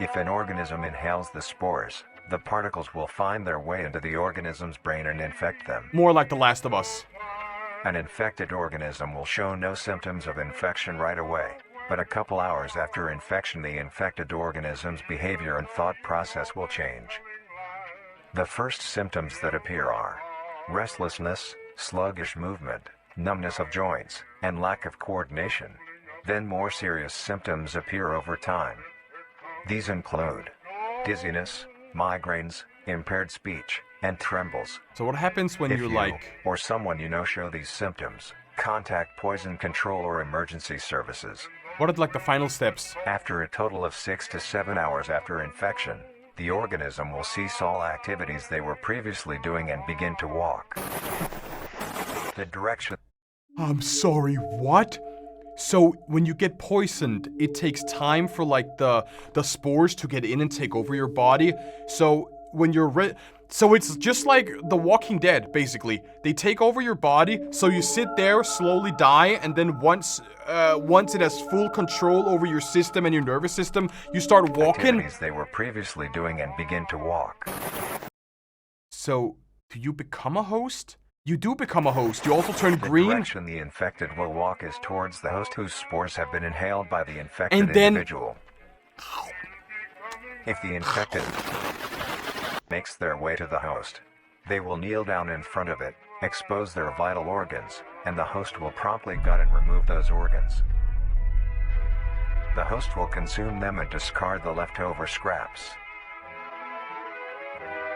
If an organism inhales the spores, the particles will find their way into the organism's brain and infect them. More like The Last of Us. An infected organism will show no symptoms of infection right away, but a couple hours after infection the infected organism's behavior and thought process will change. The first symptoms that appear are restlessness, sluggish movement, numbness of joints, and lack of coordination. Then more serious symptoms appear over time. These include dizziness, migraines, impaired speech, and trembles. So what happens when If you're you like... or someone you know show these symptoms, contact poison control or emergency services. What are like the final steps? After a total of 6 to 7 hours after infection, the organism will cease all activities they were previously doing and begin to walk. The direction... I'm sorry, what? So when you get poisoned, it takes time for like the spores to get in and take over your body. So when you're so it's just like The Walking Dead, basically. They take over your body, so you sit there, slowly die, and then once it has full control over your system and your nervous system, you start walking. Activities they were previously doing and begin to walk. So, do you become a host? You do become a host. You also turn green. The direction the infected will walk is towards the host whose spores have been inhaled by the infected individual. If the infected makes their way to the host, they will kneel down in front of it, expose their vital organs, and the host will promptly gut and remove those organs. The host will consume them and discard the leftover scraps.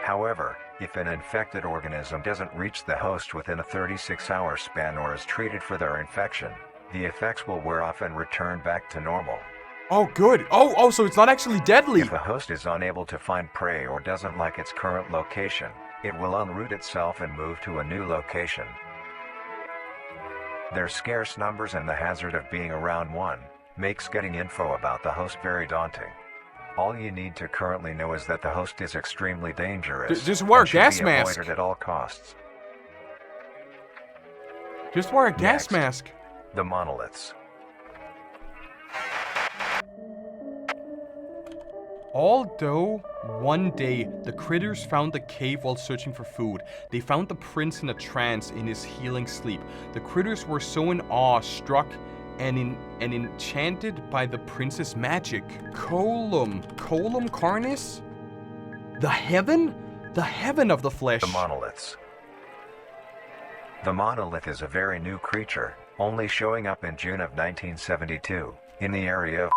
However, if an infected organism doesn't reach the host within a 36-hour span or is treated for their infection, the effects will wear off and return back to normal. Oh, good. Oh, so it's not actually deadly. If a host is unable to find prey or doesn't like its current location, it will unroot itself and move to a new location. Their scarce numbers and the hazard of being around one makes getting info about the host very daunting. All you need to currently know is that the host is extremely dangerous. Just wear a and should gas be mask. avoided at all costs. Just wear a gas Next. mask. The monoliths. Although one day the critters found the cave while searching for food, they found the prince in a trance in his healing sleep. The critters were so in awe, struck, and enchanted by the prince's magic. Colloquially Carnis? The heaven? The heaven of the flesh. The monoliths. The monolith is a very new creature, only showing up in June of 1972, in the area of.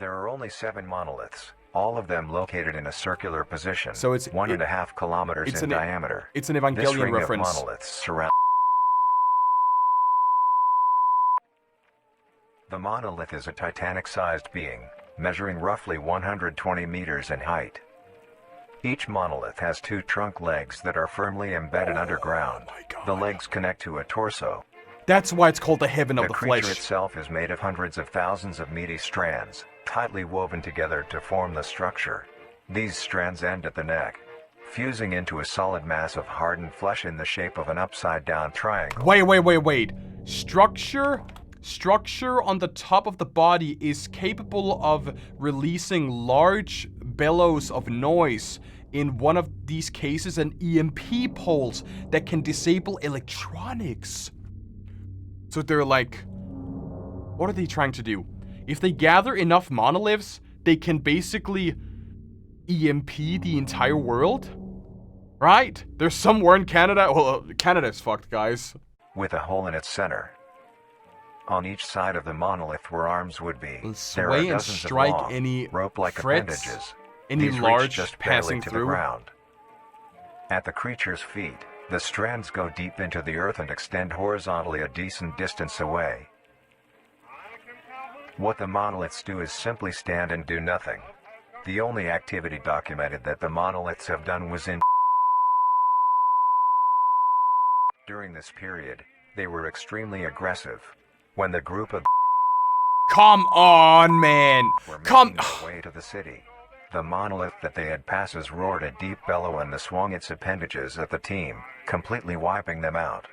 There are only 7 monoliths, all of them located in a circular position, So it's 1.5 kilometers in diameter. It's an This Evangelion ring reference. of monoliths surround. The monolith is a titanic-sized being, measuring roughly 120 meters in height. Each monolith has 2 trunk legs that are firmly embedded underground. my God. The legs connect to a torso. That's why it's called the heaven of the creature flesh. itself is made of hundreds of thousands of meaty strands, tightly woven together to form the structure. These strands end at the neck, fusing into a solid mass of hardened flesh in the shape of an upside-down triangle. Wait. Structure on the top of the body is capable of releasing large bellows of noise. In one of these cases, an EMP pulse that can disable electronics. So they're like, what are they trying to do? If they gather enough monoliths, they can basically EMP the entire world? Right? There's somewhere in Canada. Well, Canada's fucked, guys. With a hole in its center. On each side of the monolith where arms would be, there are Sway and dozens strike of long, any rope-like frets, appendages. any These reach large just barely passing to through. the ground. At the creature's feet, the strands go deep into the earth and extend horizontally a decent distance away. What the monoliths do is simply stand and do nothing. The only activity documented that the monoliths have done was in. During this period, they were extremely aggressive. When the group of Come on, man. were Come. making their way to the city, the monolith that they had passes roared a deep bellow and swung its appendages at the team, completely wiping them out.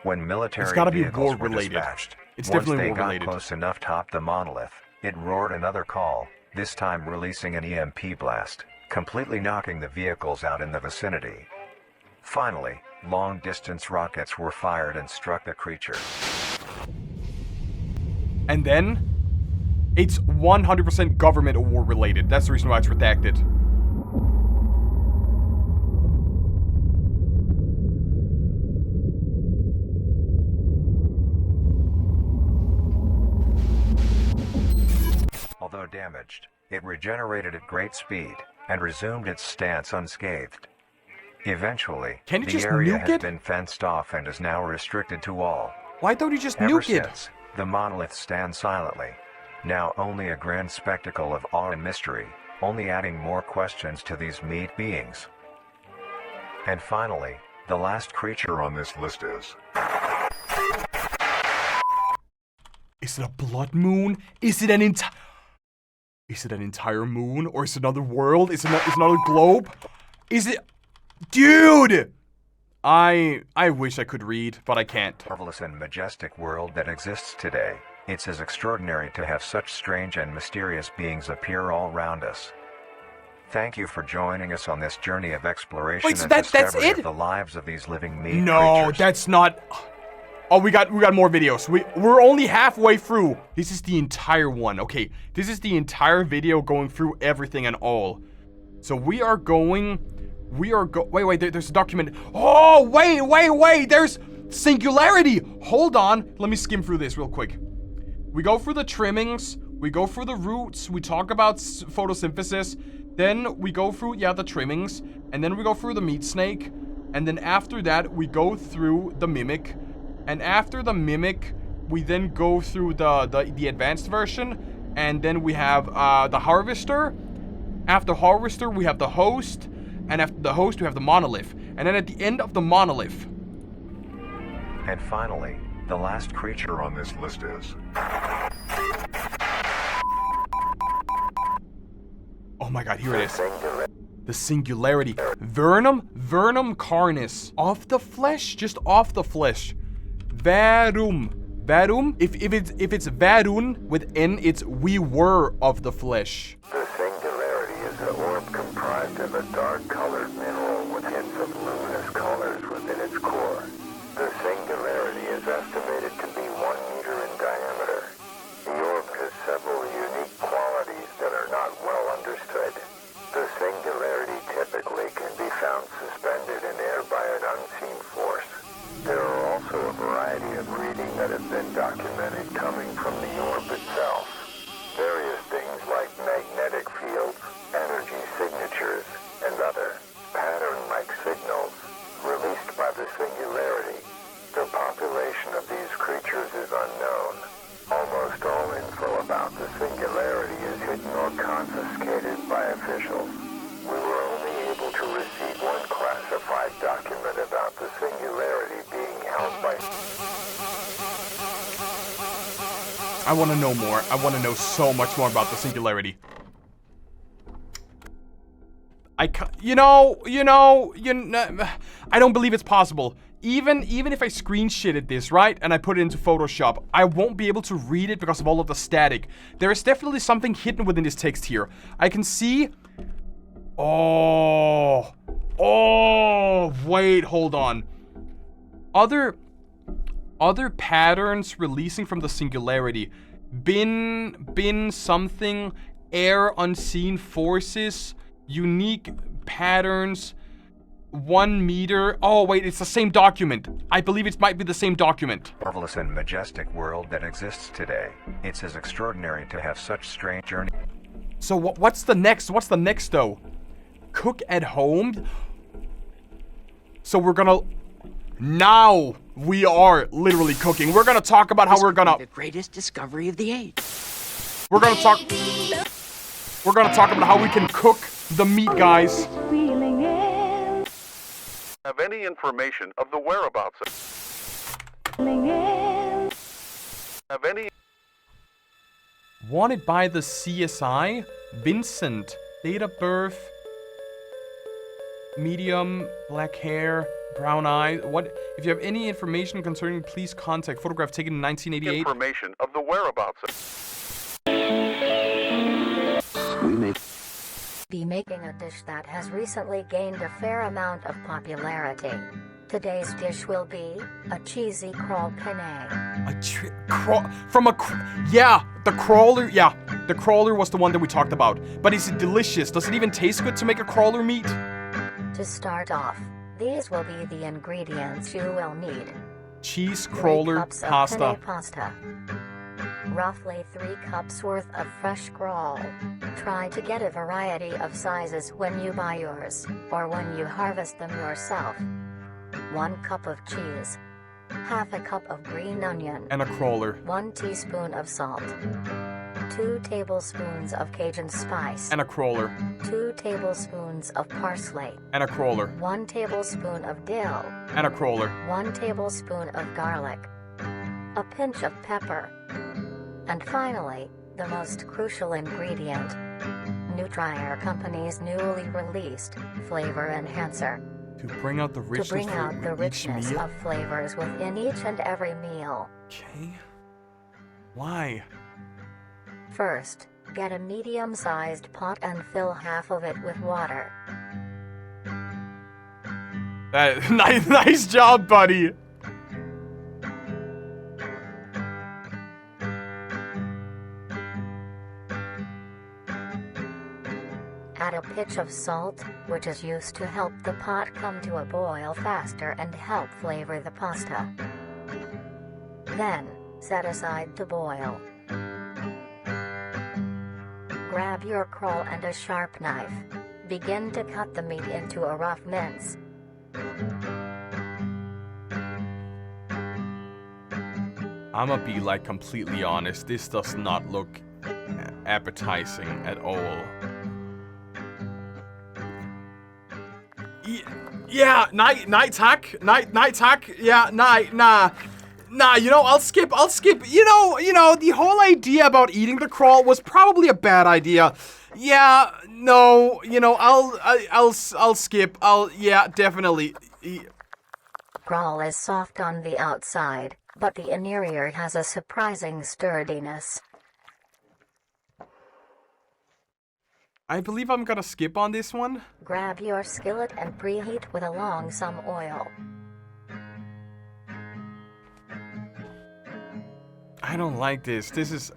When military It's gotta be vehicles were war-related. dispatched, It's once definitely they got war-related. close enough top the monolith, it roared another call, this time releasing an EMP blast, completely knocking the vehicles out in the vicinity. Finally, long-distance rockets were fired and struck the creature. And then, it's 100% government or war related. That's the reason why it's redacted. Although damaged, it regenerated at great speed and resumed its stance unscathed. Eventually, Can you the just area nuke has it? been fenced off and is now restricted to all. Why don't you just Ever nuke it? since, the monolith stands silently, now only a grand spectacle of awe and mystery, only adding more questions to these meat beings. And finally, the last creature on this list is... Is it a blood moon? Is it an entire moon? Or is it another world? Is it another globe? Is it... Dude! I wish I could read, but I can't. marvelous and majestic world that exists today. It's as extraordinary to have such strange and mysterious beings appear all around us. Thank you for joining us on this journey of exploration Wait, so and that's discovery it? of the lives of these living meat No, creatures. that's not... Oh, we got more videos. We're only halfway through. This is the entire one. Okay, this is the entire video going through everything and all. So we are going... Wait, there's a document. Oh, wait, there's singularity. Hold on. Let me skim through this real quick. We go through the trimmings. We go through the roots. We talk about photosynthesis. Then we go through, the trimmings. And then we go through the meat snake. And then after that, we go through the mimic. And after the mimic, We then go through the advanced version, and then we have the harvester. After harvester, we have the host, and after the host, we have the monolith. And then at the end of the monolith. And finally, the last creature on this list is... Oh my god, here it is. The singularity. Vernum carnis. Off the flesh, just off the flesh. Verum. If it's varun with N, it's we were of the flesh. The singularity is an orb comprised of a dark-colored mineral with hints of luminous colors within its core. The singularity is estimated to be 1 meter in diameter. The orb has several unique qualities that are not well understood. The singularity typically can be found suspended in air by an unseen force. There are also a variety of reading that have been documented coming from the orb itself. Various things like magnetic fields, energy signatures, and other pattern-like signals released by the singularity. The population of these creatures is unknown. Almost all info about the singularity is hidden or confiscated by officials. We were only able to receive one classified document about the singularity being held by... I want to know more. I want to know so much more about the singularity. I don't believe it's possible. Even if I screenshotted this, right, and I put it into Photoshop, I won't be able to read it because of all of the static. There is definitely something hidden within this text here. I can see... Oh, wait, hold on. Other patterns releasing from the singularity. Bin something, air unseen forces, unique patterns, 1 meter. Oh, wait, it's the same document. I believe it might be the same document. Marvelous and majestic world that exists today. It's as extraordinary to have such strange journey. So what's the next? What's the next, though? Cook at home? So we're gonna... Now we are literally cooking. We're gonna talk about how we're gonna... The greatest discovery of the age. We're gonna talk about how we can cook the meat, guys. Have any information of the whereabouts of... Have any... Wanted by the CSI? Vincent. Date of birth. Medium. Black hair. Brown eyes. What? If you have any information concerning, please contact. Photograph taken in 1988. Information of the whereabouts of... We may Be making a dish that has recently gained a fair amount of popularity. Today's dish will be a cheesy crawl penne. The crawler. Yeah, the crawler was the one that we talked about. But is it delicious? Does it even taste good to make a crawler meat? To start off, these will be the ingredients you will need. Cheese 3 crawler cups of pasta. penne pasta. Roughly 3 cups worth of fresh crawl. Try to get a variety of sizes when you buy yours, or when you harvest them yourself. 1 cup of cheese. Half a cup of green onion. And a crawler. 1 teaspoon of salt. 2 tablespoons of Cajun spice. And a crawler. 2 tablespoons of parsley. And a crawler. 1 tablespoon of dill. And a crawler. 1 tablespoon of garlic. A pinch of pepper. And finally, the most crucial ingredient. Nutriere Company's newly released flavor enhancer. To bring out the richness, Of flavors within each and every meal. Okay. Why? First, get a medium-sized pot and fill half of it with water. Nice job, buddy. Add a pinch of salt, which is used to help the pot come to a boil faster and help flavor the pasta. Then, set aside to boil. Grab your crawl and a sharp knife. Begin to cut the meat into a rough mince. I'ma be like completely honest. This does not look appetizing at all. Yeah, nej tak. Nej tak. Yeah, nah, you know, I'll skip. You know, the whole idea about eating the crawl was probably a bad idea. Yeah, no, you know, I'll skip. Yeah, definitely. Crawl is soft on the outside, but the interior has a surprising sturdiness. I believe I'm gonna skip on this one. Grab your skillet and preheat with along some oil. I don't like this. This is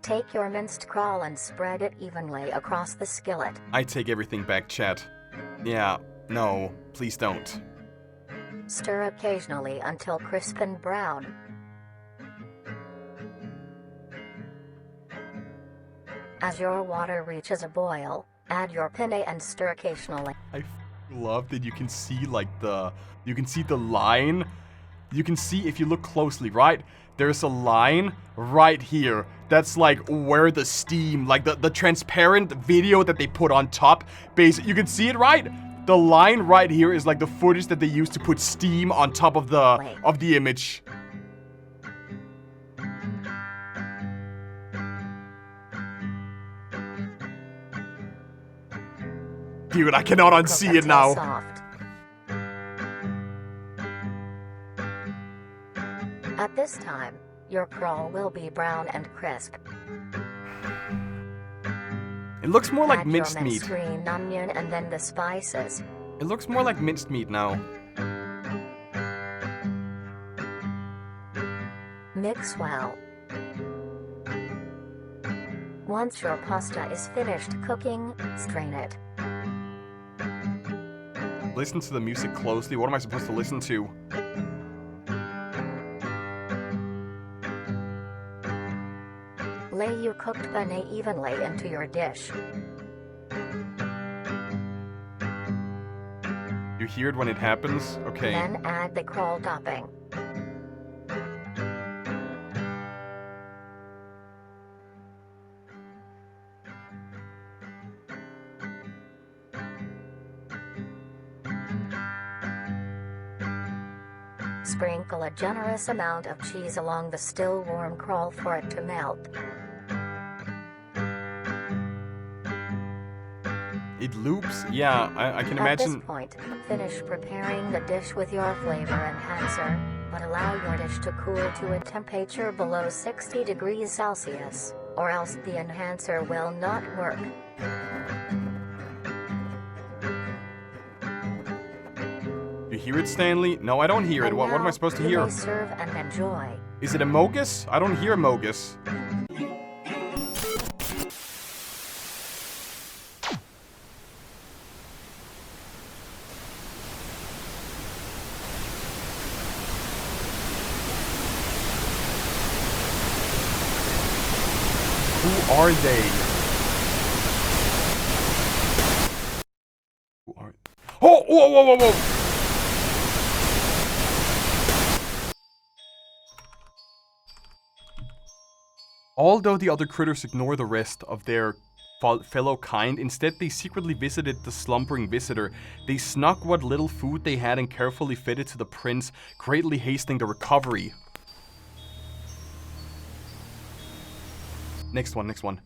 Take your minced crawl and spread it evenly across the skillet. I take everything back, chat. Yeah, no, please don't. Stir occasionally until crisp and brown. As your water reaches a boil, add your penne and stir occasionally. I love that you can see like you can see the line. You can see if you look closely, right? There's a line right here. That's like where the steam, like the transparent video that they put on top. Basically, you can see it, right? The line right here is like the footage that they use to put steam on top of the image. Dude, I cannot unsee it now. Soft. At this time, your crawl will be brown and crisp. It looks more like Add minced your meat. minced green onion and then the spices. It looks more like minced meat now. Mix well. Once your pasta is finished cooking, strain it. Listen to the music closely. What am I supposed to listen to? Lay your cooked penne evenly into your dish. You hear it when it happens? Okay. Then add the crawl topping. Sprinkle a generous amount of cheese along the still warm crawl for it to melt. It loops? Yeah, I can imagine. At this point, finish preparing the dish with your flavor enhancer, but allow your dish to cool to a temperature below 60 degrees Celsius, or else the enhancer will not work. You hear it, Stanley? No, I don't hear it. And What am I supposed to hear? You may serve and enjoy. Is it a mogus? I don't hear a mogus. Who are they? Who are... Oh! Whoa, whoa, whoa, whoa! Although the other critters ignore the rest of their fellow kind, instead they secretly visited the slumbering visitor. They snuck what little food they had and carefully fed it to the prince, greatly hastening the recovery. Next one.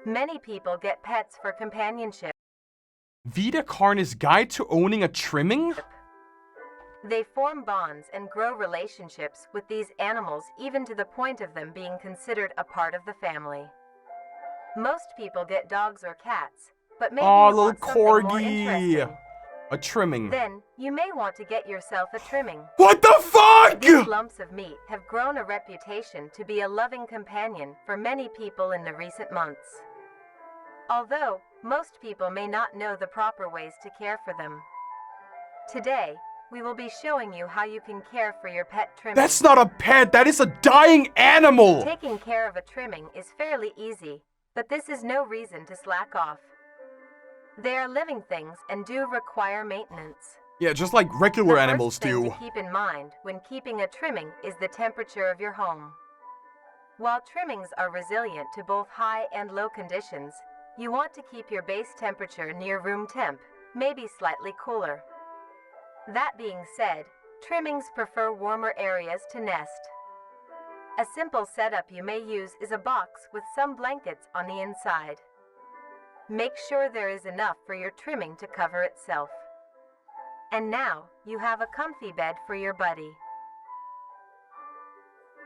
Many people get pets for companionship. Vita Carnis Guide to Owning a Trimming? They form bonds and grow relationships with these animals, even to the point of them being considered a part of the family. Most people get dogs or cats, but maybe you little want something more corgi. interesting. A trimming. Then, you may want to get yourself a trimming. What the fuck? These lumps of meat have grown a reputation to be a loving companion for many people in the recent months. Although, most people may not know the proper ways to care for them. Today, we will be showing you how you can care for your pet trimming. That's not a pet, that is a dying animal! Taking care of a trimming is fairly easy, but this is no reason to slack off. They are living things and do require maintenance. Yeah, just like regular animals The first thing do. to keep in mind when keeping a trimming is the temperature of your home. While trimmings are resilient to both high and low conditions, you want to keep your base temperature near room temp, maybe slightly cooler. That being said, trimmings prefer warmer areas to nest. A simple setup you may use is a box with some blankets on the inside. Make sure there is enough for your trimming to cover itself. And now, you have a comfy bed for your buddy.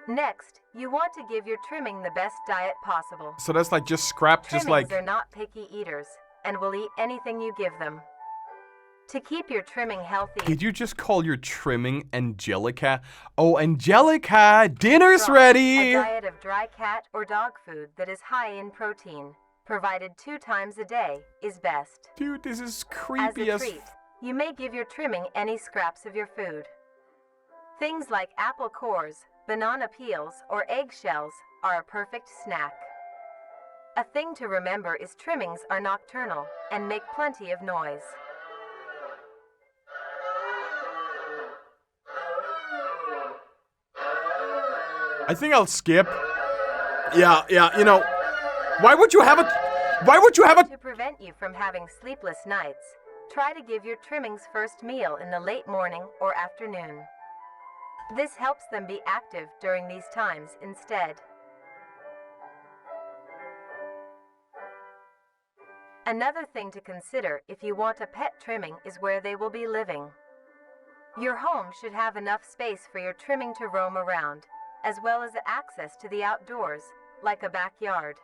Next, you want to give your trimming the best diet possible. So that's like just scrap, just Trimmings like... are not picky eaters, and will eat anything you give them. To keep your trimming healthy... Did you just call your trimming Angelica? Oh, Angelica, dinner's ready! A diet of dry cat or dog food that is high in protein, provided 2 times a day, is best. Dude, this is creepy As a treat, you may give your trimming any scraps of your food. Things like apple cores, banana peels, or eggshells are a perfect snack. A thing to remember is trimmings are nocturnal and make plenty of noise. I think I'll skip. Yeah, you know, why would you have a... To prevent you from having sleepless nights, try to give your trimmings first meal in the late morning or afternoon. This helps them be active during these times instead. Another thing to consider if you want a pet trimming is where they will be living. Your home should have enough space for your trimming to roam around, as well as access to the outdoors, like a backyard.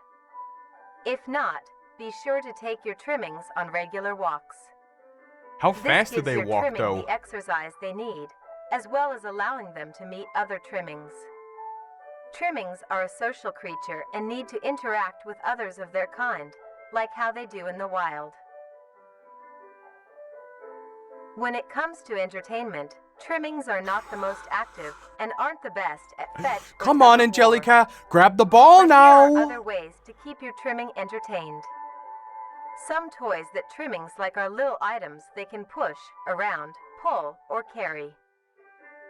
If not, be sure to take your trimmings on regular walks. How fast do This they gives your walk, trimming though? the exercise they need, as well as allowing them to meet other trimmings. Trimmings are a social creature and need to interact with others of their kind, like how they do in the wild. When it comes to entertainment, trimmings are not the most active and aren't the best at fetch. or Come on, tug-of-war. Angelica, grab the ball But here are now! other ways to keep your trimming entertained. Some toys that trimmings like are little items they can push, around, pull, or carry.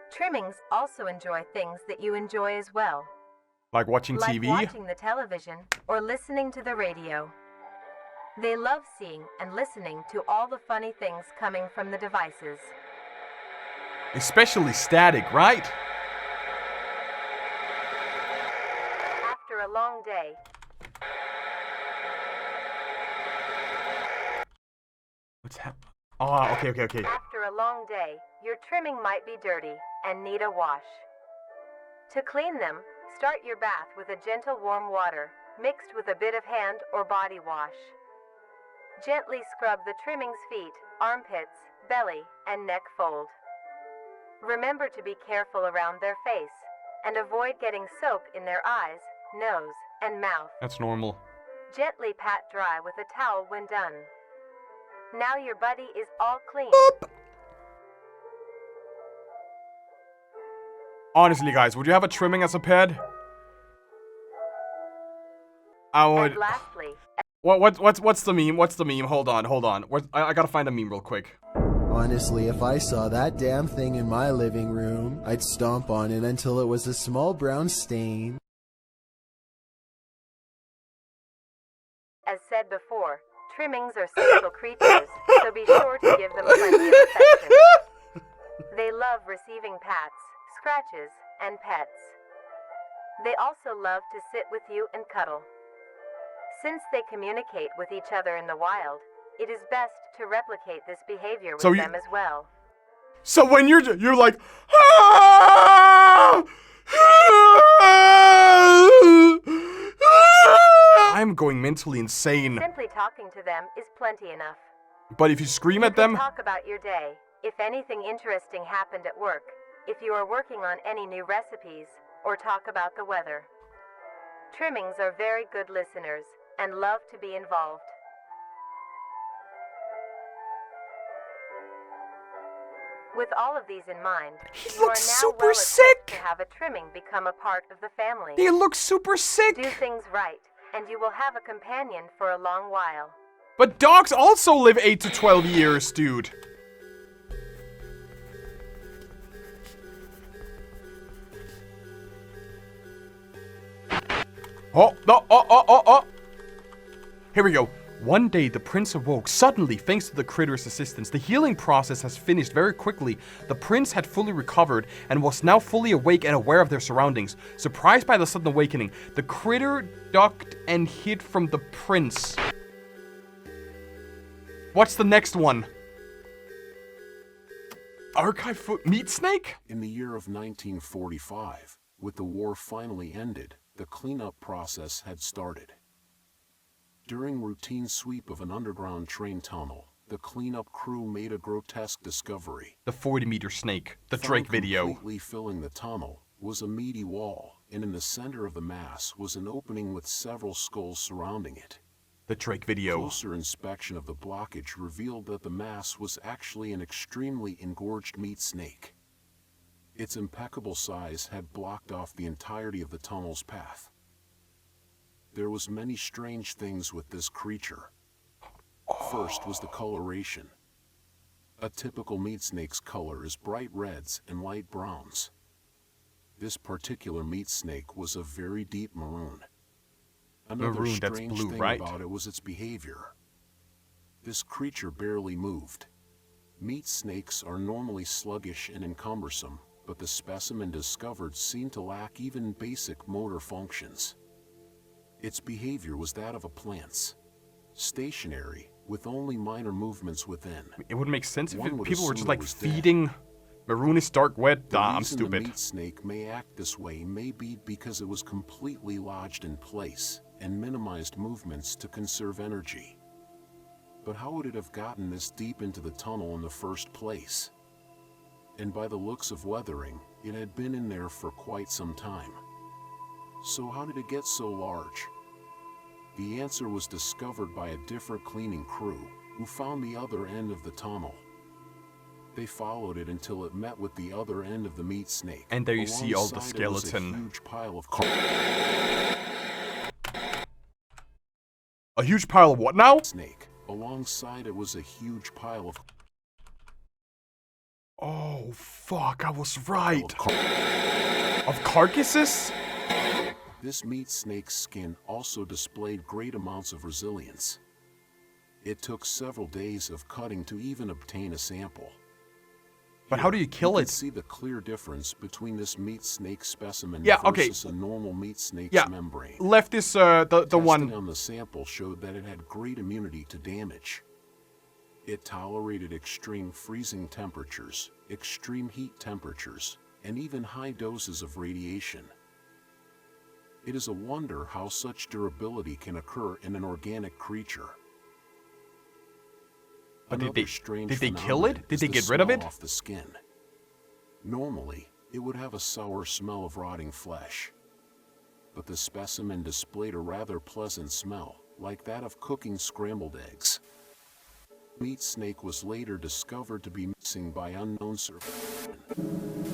Trimmings also enjoy things that you enjoy as well, Like watching like TV? watching the television or listening to the radio. They love seeing and listening to all the funny things coming from the devices. Especially static, right? After a long day, What's happening? Oh, okay. After a long day, your trimming might be dirty and need a wash. To clean them, start your bath with a gentle warm water, mixed with a bit of hand or body wash. Gently scrub the trimming's feet, armpits, belly, and neck fold. Remember to be careful around their face, and avoid getting soap in their eyes, nose, and mouth. That's normal. Gently pat dry with a towel when done. Now your buddy is all clean. Honestly, guys, would you have a trimming as a pet? I would. And lastly, What's the meme? What's the meme? Hold on. I gotta find a meme real quick. Honestly, if I saw that damn thing in my living room, I'd stomp on it until it was a small brown stain. as said before, trimmings are social creatures, so be sure to give them plenty of affection. They love receiving pats, scratches, and pets. They also love to sit with you and cuddle. Since they communicate with each other in the wild, it is best to replicate this behavior with them as well. So when you're like, "Ah! I'm going mentally insane. Simply talking to them is plenty enough. But if you scream at them, Talk about your day, if anything interesting happened at work, if you are working on any new recipes, or talk about the weather. Trimmings are very good listeners and love to be involved. With all of these in mind, He you are looks now super well equipped sick. to have a trimming become a part of the family. they look super sick. Do things right, and you will have a companion for a long while. But dogs also live 8 to 12 years, dude. Oh, no, oh. Here we go. One day, the prince awoke. Suddenly, thanks to the critter's assistance, the healing process has finished very quickly. The prince had fully recovered and was now fully awake and aware of their surroundings. Surprised by the sudden awakening, the critter ducked and hid from the prince. What's the next one? Archive foot meat snake? In the year of 1945, with the war finally ended, the cleanup process had started. During routine sweep of an underground train tunnel, the cleanup crew made a grotesque discovery. The 40-meter snake, the Drake video. Completely filling the tunnel was a meaty wall, and in the center of the mass was an opening with several skulls surrounding it. The Drake video. Closer inspection of the blockage revealed that the mass was actually an extremely engorged meat snake. Its impeccable size had blocked off the entirety of the tunnel's path. There was many strange things with this creature. First was the coloration. A typical meat snake's color is bright reds and light browns. This particular meat snake was a very deep maroon. Another Maroon, that's strange blue, thing right? about it was its behavior. This creature barely moved. Meat snakes are normally sluggish and encumbersome, but the specimen discovered seemed to lack even basic motor functions. Its behavior was that of a plant's, stationary, with only minor movements within. It would make sense if One would people were assume just it like was dead. feeding Maroonish dark wet. The I'm reason the stupid. meat snake may act this way may be because it was completely lodged in place and minimized movements to conserve energy. But how would it have gotten this deep into the tunnel in the first place? And by the looks of weathering, it had been in there for quite some time. So how did it get so large? The answer was discovered by a different cleaning crew, who found the other end of the tunnel. They followed it until it met with the other end of the meat snake. And there you see all the Alongside it was skeleton. a huge pile of A huge pile of what now? snake. Alongside it was a huge pile of Oh, fuck, I was right. Of carcasses? This meat snake's skin also displayed great amounts of resilience. It took several days of cutting to even obtain a sample. But how do you kill You can it? see the clear difference between this meat snake specimen Yeah, okay. versus a normal meat snake's Yeah, membrane. left is the Testing one. on the sample showed that it had great immunity to damage. It tolerated extreme freezing temperatures, extreme heat temperatures, and even high doses of radiation. It is a wonder how such durability can occur in an organic creature. But Another did strange they kill phenomenon it? Did is they the get rid of smell it? off the skin. Normally, it would have a sour smell of rotting flesh. But the specimen displayed a rather pleasant smell, like that of cooking scrambled eggs. Meat snake was later discovered to be missing by unknown survivors.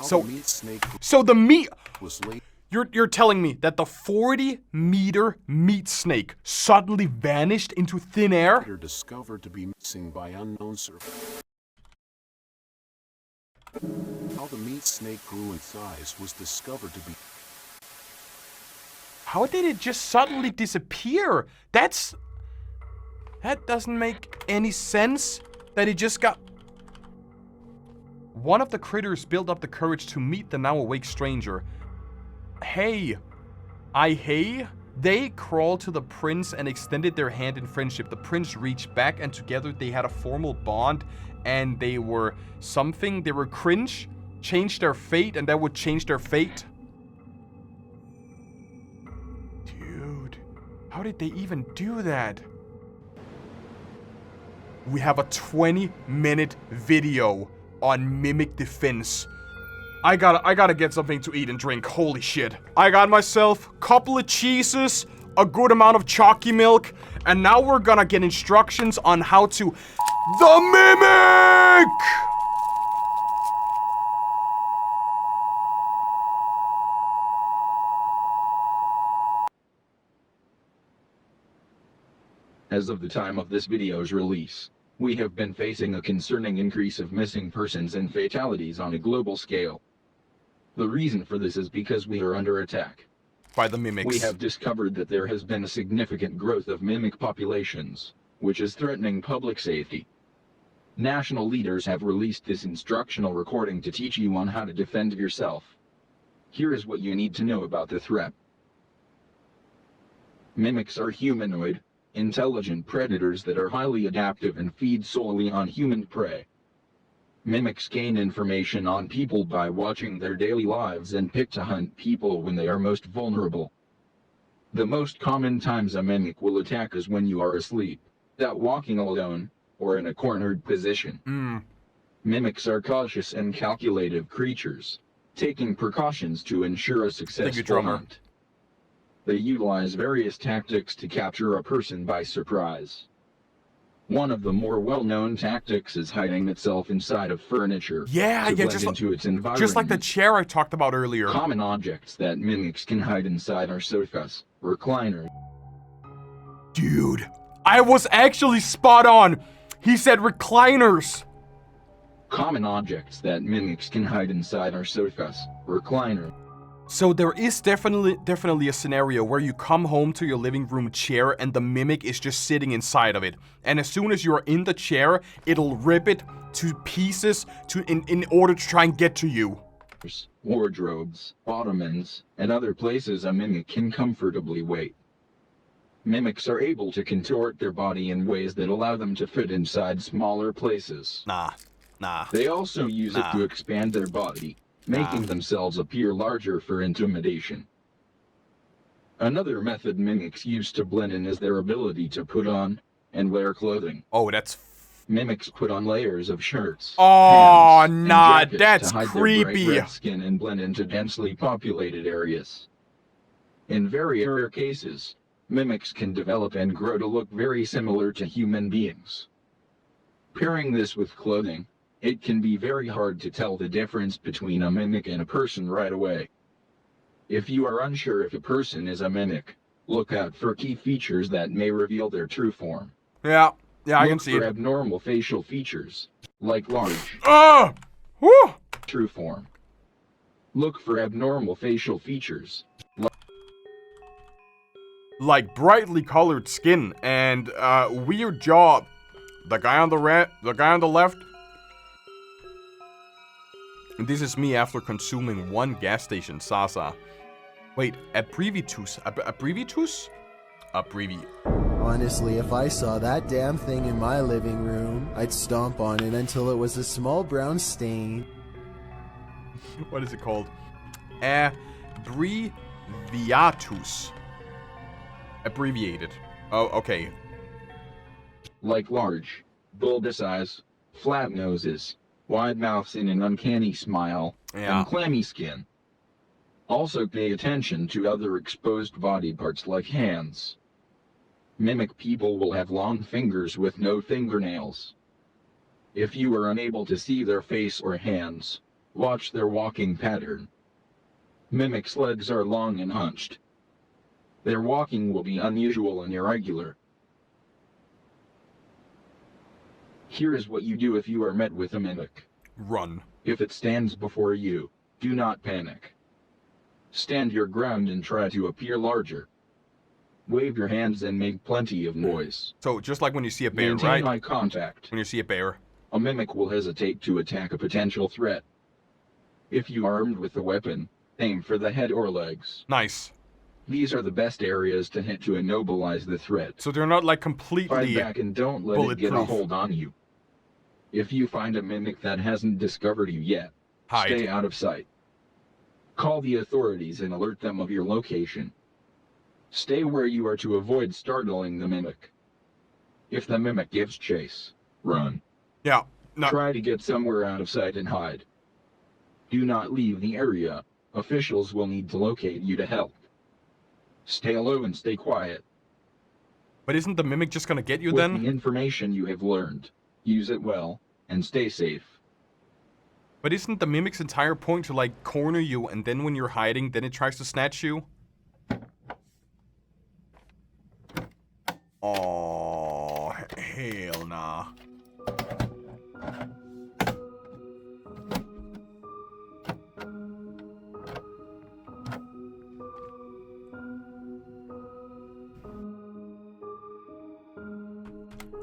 So- Meat snake So the meat. was later You're telling me that the 40-meter meat snake suddenly vanished into thin air? discovered to be missing by unknown survivors. How the meat snake grew in size was discovered to be How did it just suddenly disappear? That doesn't make any sense. That it just got... One of the critters built up the courage to meet the now awake stranger. Hey. They crawled to the prince and extended their hand in friendship. The prince reached back and together they had a formal bond and they were something. They were cringe, changed their fate, and that would change their fate. Dude, how did they even do that? We have a 20-minute video on mimic defense. I gotta get something to eat and drink. Holy shit. I got myself a couple of cheeses, a good amount of chalky milk, and now we're gonna get instructions on how to... The mimic! As of the time of this video's release, we have been facing a concerning increase of missing persons and fatalities on a global scale. The reason for this is because we are under attack. by the mimics. We have discovered that there has been a significant growth of mimic populations, which is threatening public safety. National leaders have released this instructional recording to teach you on how to defend yourself. Here is what you need to know about the threat. Mimics are humanoid, intelligent predators that are highly adaptive and feed solely on human prey. Mimics gain information on people by watching their daily lives and pick to hunt people when they are most vulnerable. The most common times a mimic will attack is when you are asleep, out walking alone, or in a cornered position. Mimics are cautious and calculative creatures, taking precautions to ensure a successful hunt. They utilize various tactics to capture a person by surprise. One of the more well-known tactics is hiding itself inside of furniture to blend into its environment. Just like the chair I talked about earlier. Common objects that mimics can hide inside are sofas, recliners. Dude, I was actually spot on. He said recliners. Common objects that mimics can hide inside are sofas, recliners. So there is definitely a scenario where you come home to your living room chair and the mimic is just sitting inside of it. And as soon as you're in the chair, it'll rip it to pieces in order to try and get to you. Wardrobes, ottomans, and other places a mimic can comfortably wait. Mimics are able to contort their body in ways that allow them to fit inside smaller places. Nah. They also use it to expand their body, making themselves appear larger for intimidation. Another method mimics use to blend in is their ability to put on and wear clothing. Oh, that's... Mimics put on layers of shirts, oh, pants, nah, and jackets that's to hide creepy. their bright red skin and blend into densely populated areas. In very rare cases, mimics can develop and grow to look very similar to human beings. Pairing this with clothing, it can be very hard to tell the difference between a mimic and a person right away. If you are unsure if a person is a mimic, look out for key features that may reveal their true form. Yeah, I can see it. Look for it. abnormal facial features, like large. Woo! True form. Look for abnormal facial features, like brightly colored skin and weird jaw. The guy on the left. And this is me after consuming one gas station Sasa. Wait, abbreviatus? Honestly, if I saw that damn thing in my living room, I'd stomp on it until it was a small brown stain. What is it called? Abbreviatus. Abbreviated. Oh, okay. Like large, bulbous eyes, flat noses, wide mouths in an uncanny smile, and clammy skin. Also pay attention to other exposed body parts like hands. Mimic people will have long fingers with no fingernails. If you are unable to see their face or hands, watch their walking pattern. Mimics' legs are long and hunched. Their walking will be unusual and irregular. Here is what you do if you are met with a mimic. Run. If it stands before you, do not panic. Stand your ground and try to appear larger. Wave your hands and make plenty of noise. So just like when you see a bear, Maintain right? eye contact. When you see a bear. A mimic will hesitate to attack a potential threat. If you are armed with a weapon, aim for the head or legs. Nice. These are the best areas to hit to immobilize the threat. So they're not like completely Fight back and don't let it get a hold on you. If you find a mimic that hasn't discovered you yet, stay out of sight. Call the authorities and alert them of your location. Stay where you are to avoid startling the mimic. If the mimic gives chase, run. Yeah. No. Try to get somewhere out of sight and hide. Do not leave the area. Officials will need to locate you to help. Stay low and stay quiet. But isn't the mimic just gonna get you With then? the information you have learned, use it well, and stay safe. But isn't the mimic's entire point to like corner you and then when you're hiding, then it tries to snatch you? Oh, hell nah.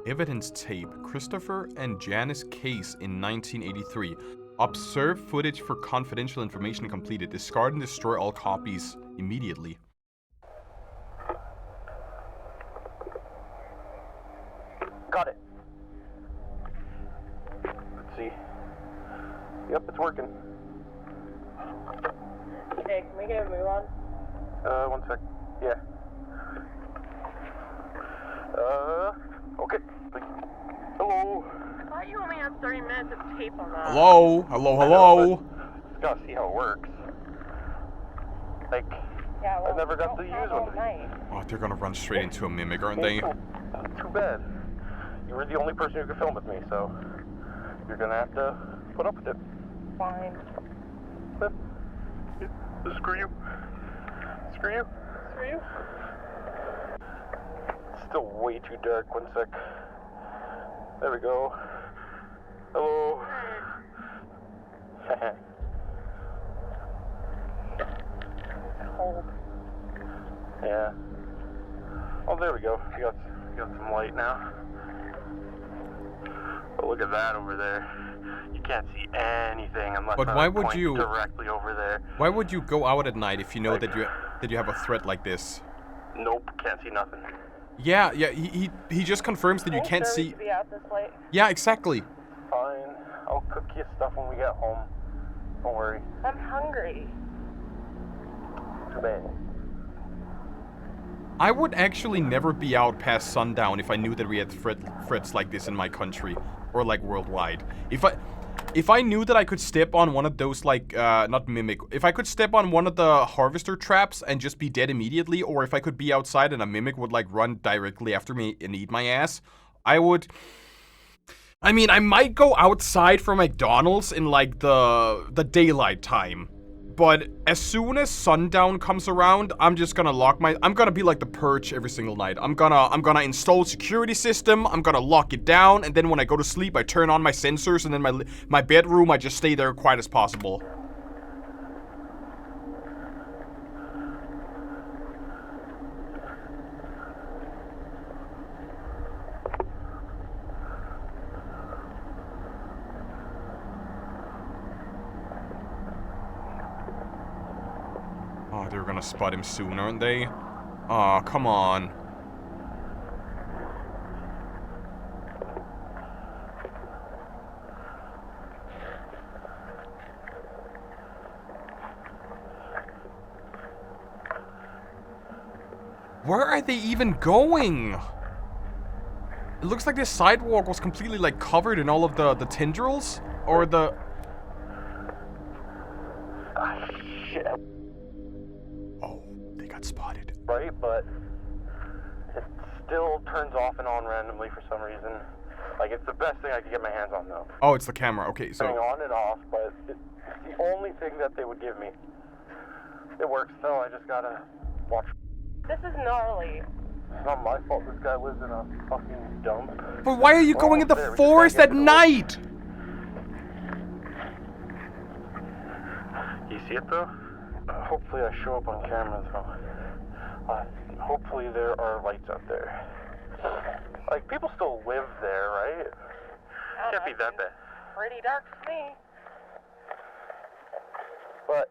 Evidence tape. Christopher and Janice Case in 1983. Observe footage for confidential information completed. Discard and destroy all copies immediately. Got it. Let's see. Yep, it's working. Okay, can we get a move on? 1 sec. Yeah. Okay. Hello. I thought you only had 30 minutes of tape on that. Hello? Hello? Just gotta see how it works. Like, Yeah, well, I never got to use one of these. Oh, they're gonna run straight into a mimic, aren't they? Too bad. You were the only person who could film with me, so you're gonna have to put up with it. Fine. Screw you. Screw you. Screw you? It's still way too dark. 1 sec. There we go. Hello. Cold. Yeah. Oh, there we go. You got some light now. But look at that over there. You can't see anything unless But I why would point you directly over there. Why would you go out at night if you know that you have a threat like this? Nope, can't see nothing. Yeah, he just confirms that you can't see. To be out this late. Yeah, exactly. Fine. I'll cook you stuff when we get home. Don't worry. I'm hungry. Too bad. I would actually never be out past sundown if I knew that we had threats like this in my country or like worldwide. If I knew that I could step on one of those, like, not mimic, if I could step on one of the harvester traps and just be dead immediately, or if I could be outside and a mimic would, like, run directly after me and eat my ass, I would... I mean, I might go outside for McDonald's in, like, the daylight time. But as soon as sundown comes around, I'm just gonna I'm gonna be like the Purge every single night. I'm gonna install security system, I'm gonna lock it down, and then when I go to sleep, I turn on my sensors, and then my bedroom, I just stay there quiet as possible. Oh, they're gonna spot him soon, aren't they? Aw, come on. Where are they even going? It looks like this sidewalk was completely, like, covered in all of the tendrils, or the... Ah, shit. Oh, they got spotted. Right, but it still turns off and on randomly for some reason. Like, it's the best thing I could get my hands on, though. Oh, it's the camera. Okay, so... Turning on and off, but it's the only thing that they would give me. It works, though. I just gotta watch. This is gnarly. It's not my fault this guy lives in a fucking dump. But why are you going in the forest at night? You see it, though? Hopefully I show up on camera, though. Hopefully there are lights out there. Like, people still live there, right? Can't be that bad. Pretty dark for me. But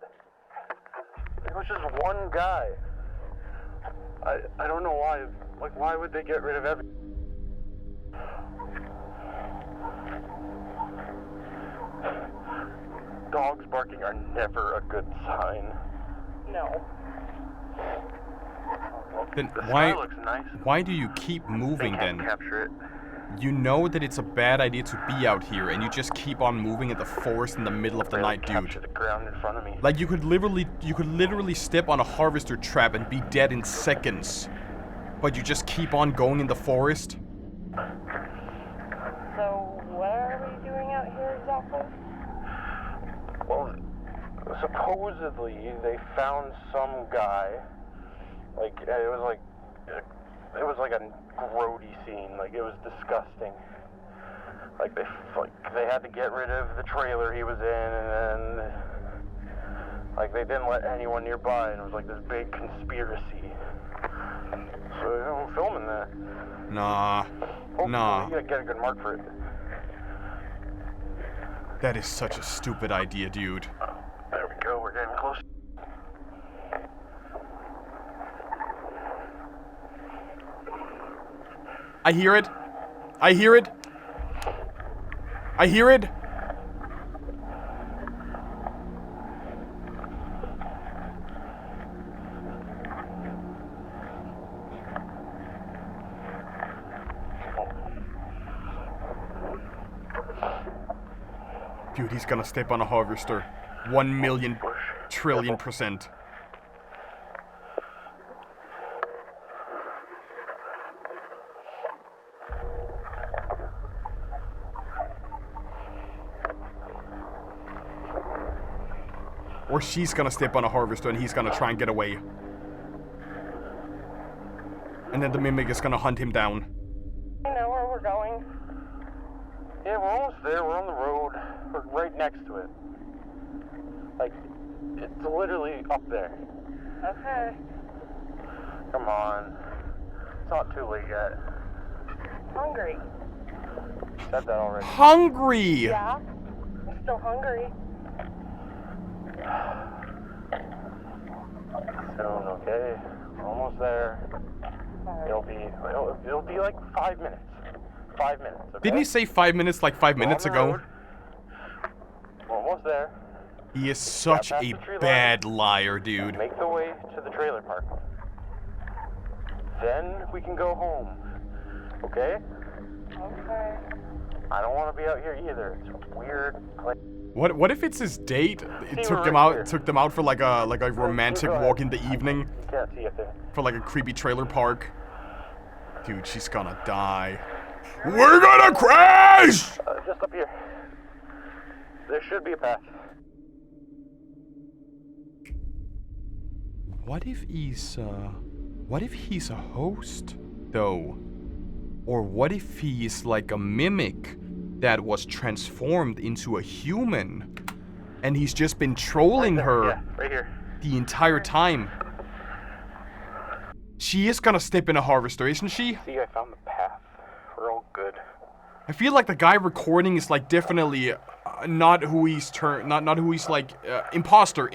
it was just one guy. I don't know why. Like, why would they get rid of everything? Dogs barking are never a good sign. No. Then The sky looks nice. why do you keep moving They can't then? capture it. You know that it's a bad idea to be out here, and you just keep on moving in the forest in the middle of the Barely night, capture dude. the ground in front of me. Like, you could literally step on a harvester trap and be dead in seconds. But you just keep on going in the forest? So, what are we doing out here exactly? Well, supposedly they found some guy. Like, it was like a grody scene. Like, it was disgusting. Like they had to get rid of the trailer he was in, and then like they didn't let anyone nearby, and it was like this big conspiracy. So I'm filming that. Nah. Oh Nah. You gotta get a good mark for it. That is such a stupid idea, dude. There we go, we're getting close. I hear it. I hear it. I hear it. Dude, he's gonna step on a harvester. 1,000,000 trillion %. Or she's gonna step on a harvester and he's gonna try and get away. And then the mimic is gonna hunt him down. You know where we're going? Yeah, we're almost there. We're on the road. We're right next to it. Like, it's literally up there. Okay. Come on. It's not too late yet. Hungry. Said that already. Hungry! Yeah? I'm still hungry. Soon, okay? We're almost there. It'll be like 5 minutes. 5 minutes, okay? Didn't he say 5 minutes like 5 minutes ago? Road. We're almost there. He is such a bad liar, dude. Make the way to the trailer park. Then we can go home. Okay? Okay. I don't want to be out here either. It's a weird place. What if it's his date? It See, took we're them right out here. took them out for like a romantic Go ahead. walk in the evening You can't see it there. for like a creepy trailer park. Dude, she's gonna die. We're gonna crash! Just up here. There should be a path. What if he's a host though? Or what if he's like a mimic that was transformed into a human and he's just been trolling her Yeah, right here. the entire time? She is gonna step in a harvester, isn't she? See, I found the path. We're all good. I feel like the guy recording is like definitely not who he's not who he's like imposter.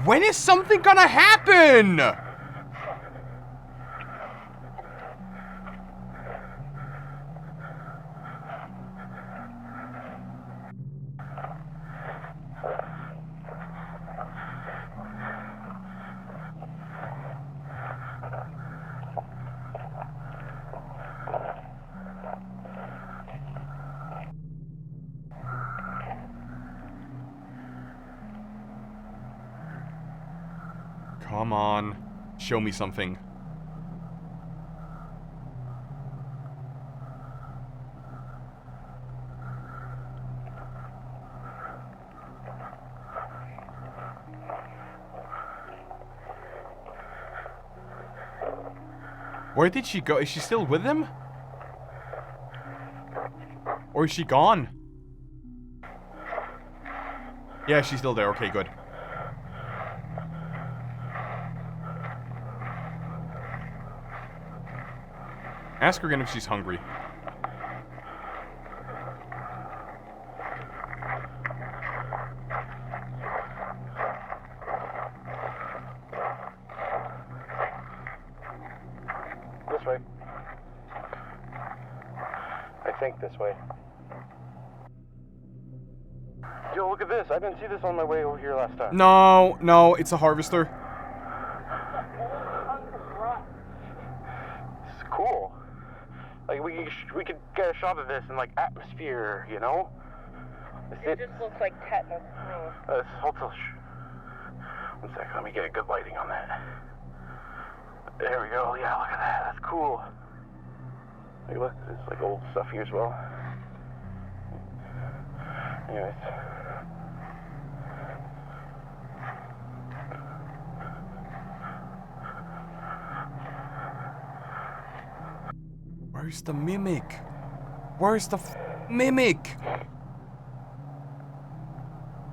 When is something gonna happen? Come on, show me something. Where did she go? Is she still with him? Or is she gone? Yeah, she's still there. Okay, good. Ask her again if she's hungry. This way. I think this way. Yo, look at this. I didn't see this on my way over here last time. No, it's a harvester. It's cool. Like, we could get a shot of this in, like, atmosphere, you know? It just looks like tetanus to me. Hold on. One sec, let me get a good lighting on that. There we go. Yeah, look at that. That's cool. Like, look, there's, like, old stuff here as well. Anyways. Where's the mimic? Where's the mimic?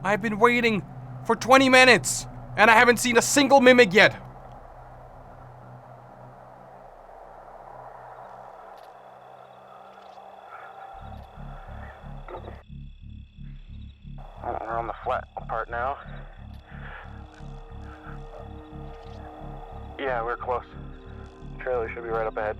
I've been waiting for 20 minutes and I haven't seen a single mimic yet. We're on the flat part now. Yeah, we're close. Trailer should be right up ahead.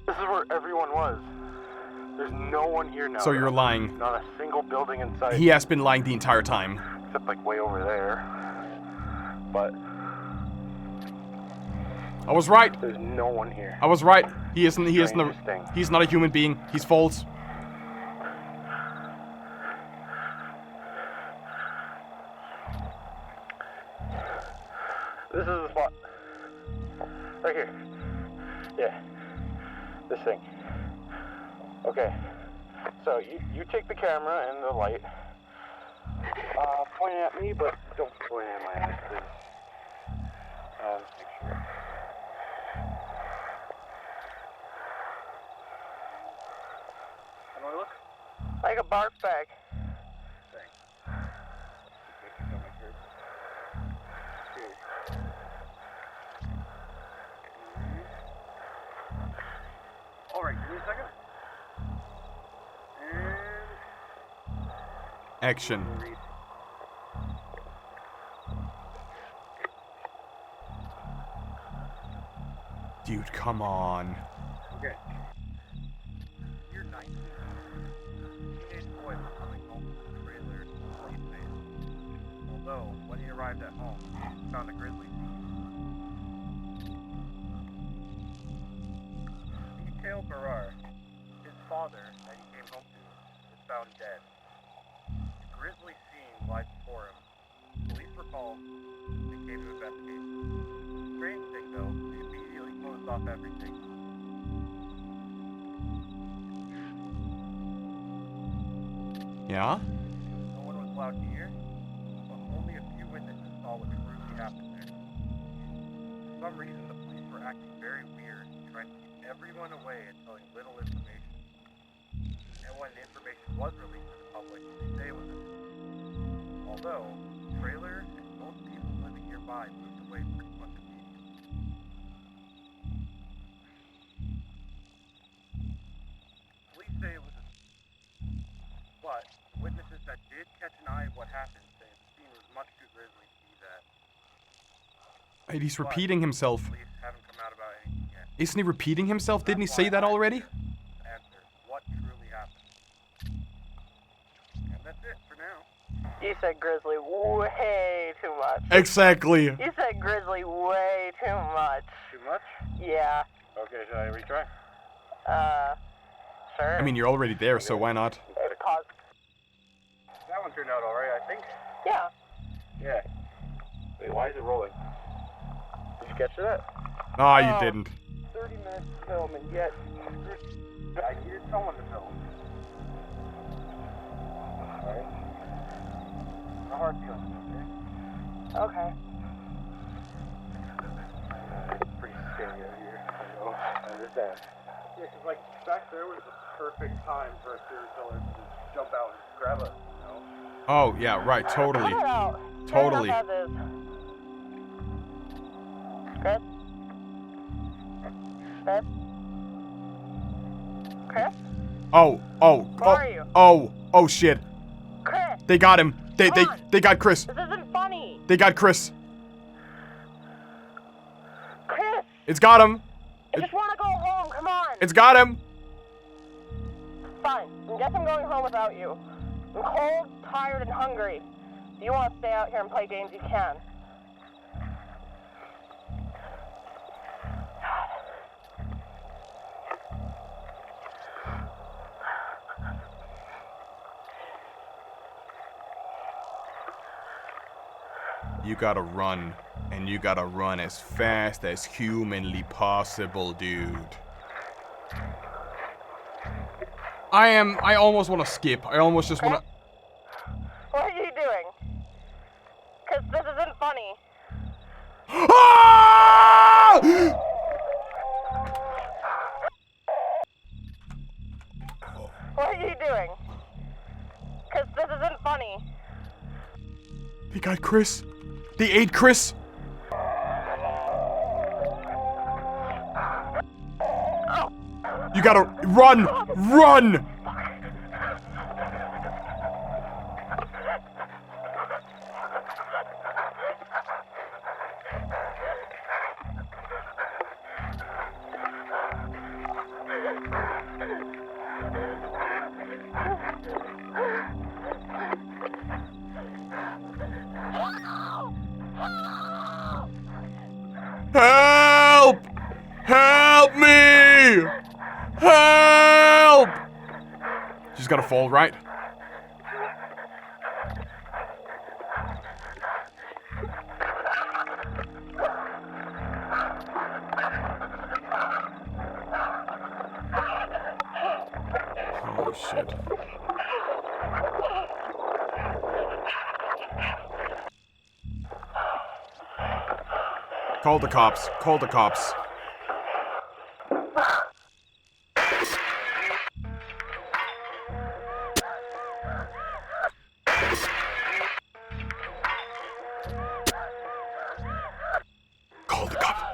This is where everyone was. There's no one here now. So you're lying. Not a single building in sight. He has been lying the entire time. Except like way over there. But I was right. There's no one here. I was right. He's not a human being. He's false. This is the spot. Right here. Yeah. This thing. Okay. So you take the camera and the light. Point it at me, but don't point it at my eyes, please. Make sure. How do I look? Like a barf bag. Thanks. Alright, give me a second. Action. Dude, come on. Okay. You're 19. Teenage boy was coming home from the trailer to sleep phase. Although, when he arrived at home, he found a grizzly Detail Barar, his father, that he came home to, was found dead. The grisly scene lies before him. Police were called and came to investigate. Strange thing though, they immediately closed off everything. Yeah? No one was allowed to hear, but only a few witnesses saw what truly happened there. For some reason, the police were acting very weird, trying to keep everyone away and telling little information. And when the information was released to the public, they say it was a... Although, the trailer and most people living nearby moved away pretty much immediately. Police say it was a... But witnesses that did catch an eye at what happened say the scene was much too grisly to be that. Wait, he's repeating himself. Police haven't come out about anything yet. Isn't he repeating himself? Didn't he say that already? Answer, what truly happened? And that's it for now. You said grizzly way too much. Exactly. You said grizzly way too much. Too much? Yeah. Okay, should I retry? Sure. I mean, you're already there, so why not? Pause. That one turned out alright, I think. Yeah. Yeah. Wait, why is it rolling? Did you catch that? Ah, you didn't. 30 minutes to film, and yet I needed someone to film. Alright. No hard feelings, okay? Okay. It's pretty scary out here. I know. I understand. Yeah, because, like, back there was the perfect time for a serial killer to just jump out and grab us, you know? Oh, yeah, right, totally. Totally. Chris? Chris? Chris? Oh, shit. Chris! They got him. They got Chris. This isn't funny! They got Chris. Chris! It's got him. I just want to go home, come on! It's got him. Fine, I guess I'm going home without you. I'm cold, tired, and hungry. If you want to stay out here and play games, you can. You gotta run, and you gotta run as fast as humanly possible, dude. I almost want to skip. I almost just want to... What are you doing? Because this isn't funny. Ah! What are you doing? Because this isn't funny. They got Chris. They ate Chris. You gotta run! Run! Help! Help me! Help! She's gotta fall, right? Holy shit. Call the cops. Call the cops. Call the cops.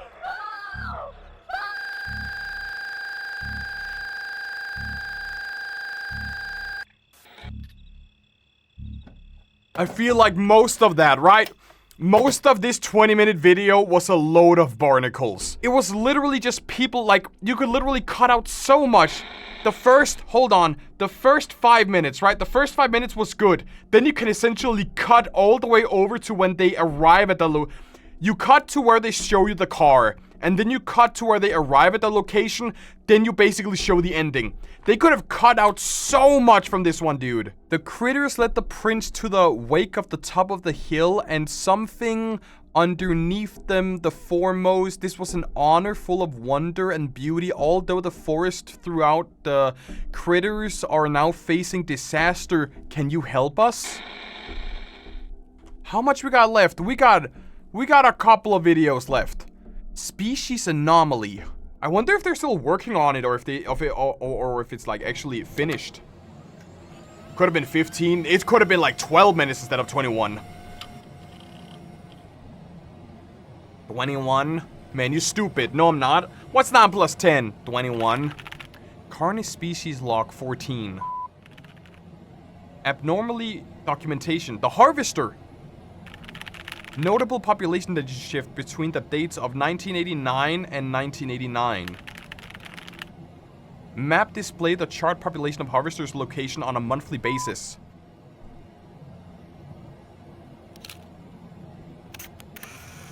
I feel like most of that, right? Most of this 20-minute video was a load of barnacles. It was literally just people, like, you could literally cut out so much. The first 5 minutes, right? The first 5 minutes was good. Then you can essentially cut all the way over to when they arrive at the you cut to where they show you the car. And then you cut to where they arrive at the location. Then you basically show the ending. They could have cut out so much from this one, dude. The critters led the prince to the wake of the top of the hill, and something underneath them, the foremost. This was an honor full of wonder and beauty. Although the forest throughout the critters are now facing disaster, can you help us? How much we got left? We got a couple of videos left. Species anomaly. I wonder if they're still working on it, or if it's like actually finished. Could have been 15. It could have been like 12 minutes instead of 21. 21. Man, you stupid. No, I'm not. What's 9 plus 10? 21. Carnis species log 14. Abnormally documentation. The harvester. Notable population shift between the dates of 1989 and 1989. Map display the chart population of harvesters' location on a monthly basis.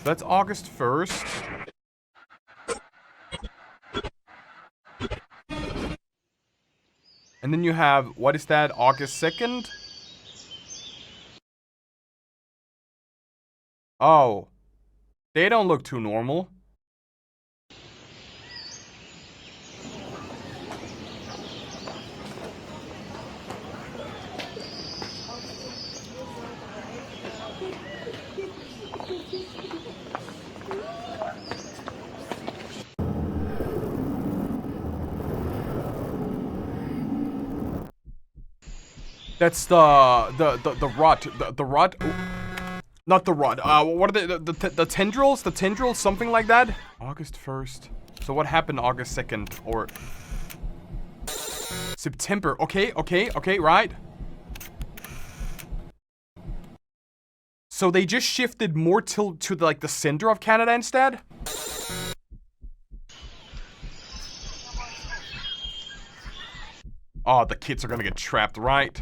That's August 1st. And then you have, what is that, August 2nd? Oh. They don't look too normal. That's the rut. The rut. Ooh. Not the rut. What are the tendrils? The tendrils, something like that? August 1st. So what happened August 2nd? Or September. Okay, right. So they just shifted more to like the center of Canada instead? Oh, the kids are gonna get trapped, right?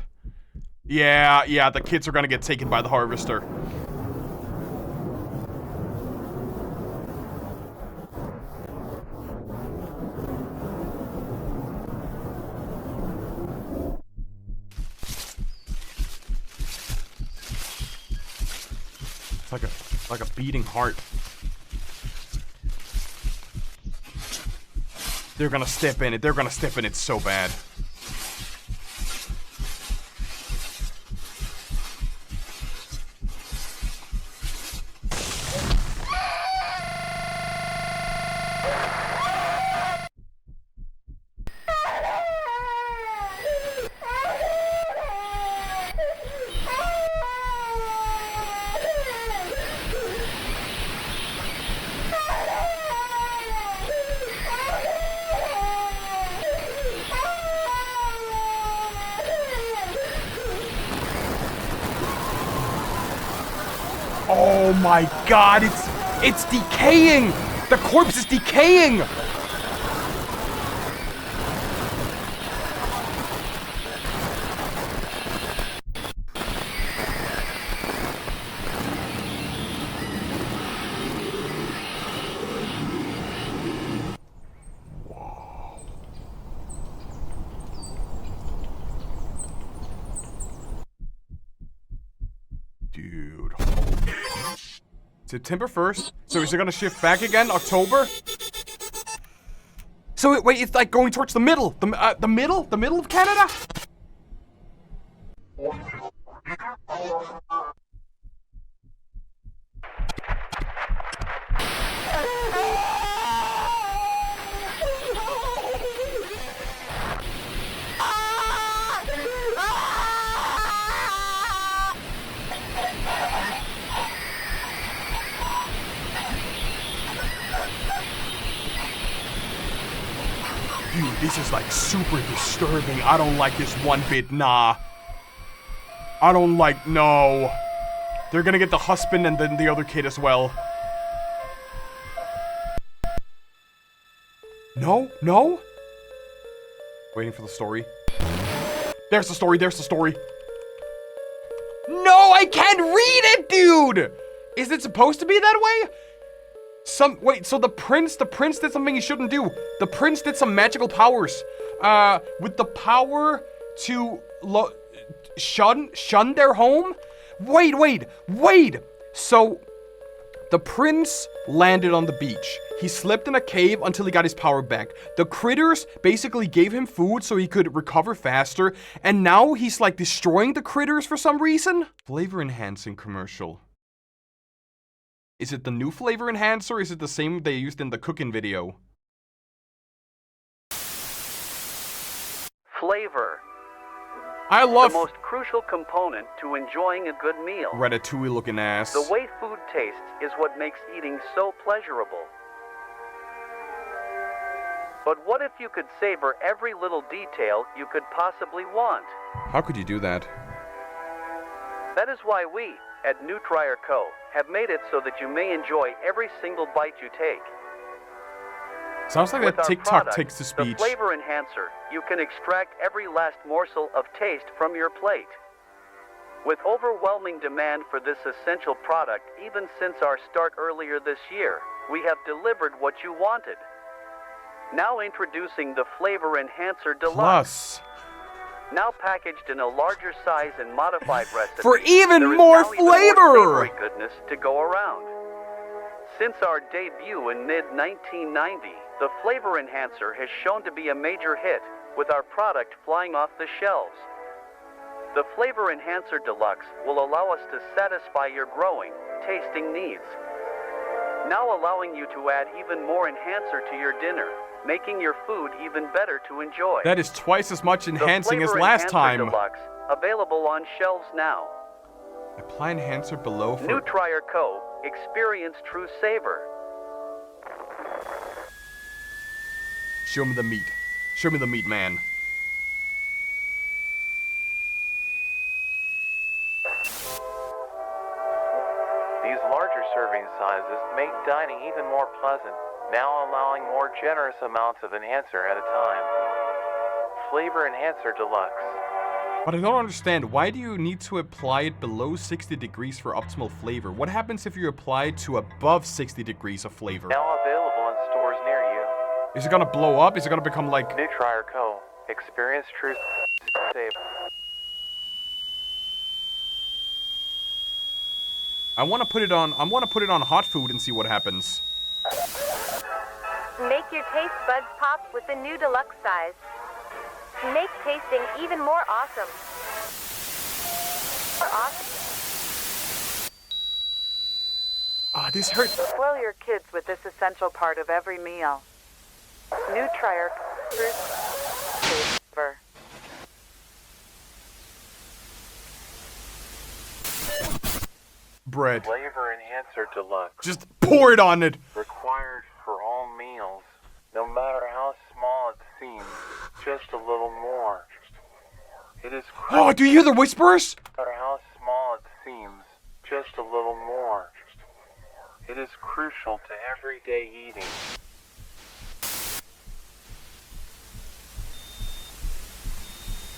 Yeah, the kids are gonna get taken by the harvester. It's like a beating heart. They're gonna step in it. They're gonna step in it so bad. my god, it's decaying! The corpse is decaying! Dude. September 1st. So is it gonna shift back again? October? So wait, it's like going towards the middle. The middle? The middle of Canada? Dude, this is like super disturbing. I don't like this one bit, nah. I don't like, no. They're gonna get the husband and then the other kid as well. No, no? Waiting for the story. There's the story, there's the story. No, I can't read it, dude! Is it supposed to be that way? Wait, so the prince did something he shouldn't do. The prince did some magical powers. With the power to shun their home? Wait. So, the prince landed on the beach. He slept in a cave until he got his power back. The critters basically gave him food so he could recover faster. And now he's like destroying the critters for some reason? Flavor enhancing commercial. Is it the new flavor enhancer or is it the same they used in the cooking video? Flavor. I love the most crucial component to enjoying a good meal. Ratatouille looking ass. The way food tastes is what makes eating so pleasurable. But what if you could savor every little detail you could possibly want? How could you do that? That is why we, at Nutriere Co., have made it so that you may enjoy every single bite you take. Sounds like With that our TikTok product, takes to speech. The flavor enhancer, you can extract every last morsel of taste from your plate. With overwhelming demand for this essential product, even since our start earlier this year, we have delivered what you wanted. Now introducing the Flavor Enhancer Deluxe. Plus. Now packaged in a larger size and modified recipe. For even there is more now even more flavor! savory goodness to go around. Since our debut in mid-1990, the Flavor Enhancer has shown to be a major hit, with our product flying off the shelves. The Flavor Enhancer Deluxe will allow us to satisfy your growing, tasting needs. Now allowing you to add even more enhancer to your dinner, making your food even better to enjoy. That is twice as much enhancing the as Flavor last Enhancer time. Deluxe, available on shelves now. Apply enhancer below for... Nutriere Co. Experience true savor. Show me the meat. Show me the meat, man. These larger serving sizes make dining even more pleasant, now allowing more generous amounts of enhancer at a time. Flavor Enhancer Deluxe. But I don't understand, why do you need to apply it below 60 degrees for optimal flavor? What happens if you apply it to above 60 degrees of flavor? Now available in stores near you. Is it gonna blow up? Is it gonna become like... Nutriere Co. Experience true savor. I wanna put it on hot food and see what happens. Make your taste buds pop with the new deluxe size. Make tasting even more awesome. Ah, this hurts. Spoil your kids with this essential part of every meal. Nutriere savor. Bread. Flavor Enhancer Deluxe. Just pour it on it. Required for all meals, no matter how small it seems. Just a little more. It is. Oh, do you hear the whispers? No matter how small it seems, just a little more. It is crucial to everyday eating.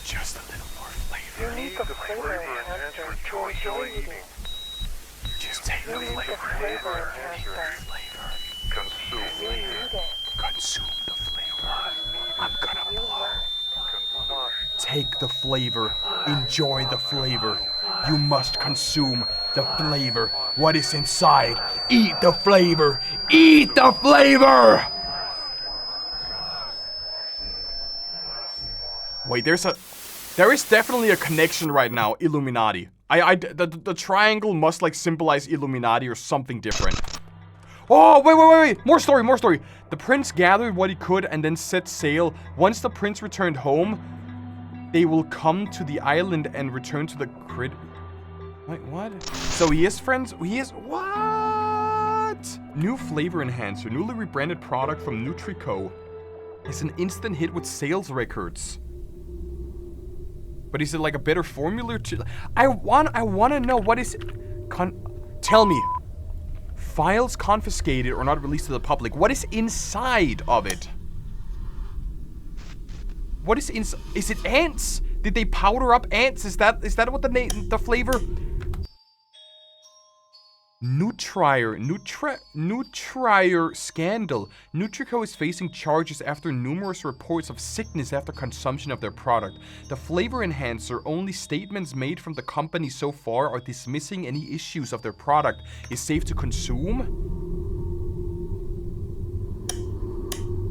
Just a little more flavor. You need the flavor enhancer to enjoy eating. Just take the flavor. Consume. Consume the flavor. I'm gonna blow. Take the flavor. Enjoy the flavor. You must consume the flavor. What is inside? Eat the flavor. Eat the flavor! Wait, there is definitely a connection right now. Illuminati. The triangle must like symbolize Illuminati or something different. Oh, wait. More story. The prince gathered what he could and then set sail. Once the prince returned home, they will come to the island and return to the grid. Wait, what? So he is friends? What? New flavor enhancer, newly rebranded product from Nutriere. It's an instant hit with sales records. But is it like a better formula to... I want to know what is... Tell me. Files confiscated or not released to the public. What is inside of it? What is inside? Is it ants? Did they powder up ants? Is that what the flavor? Nutriere scandal. Nutriere is facing charges after numerous reports of sickness after consumption of their product. The flavor enhancer, only statements made from the company so far are dismissing any issues of their product. Is safe to consume?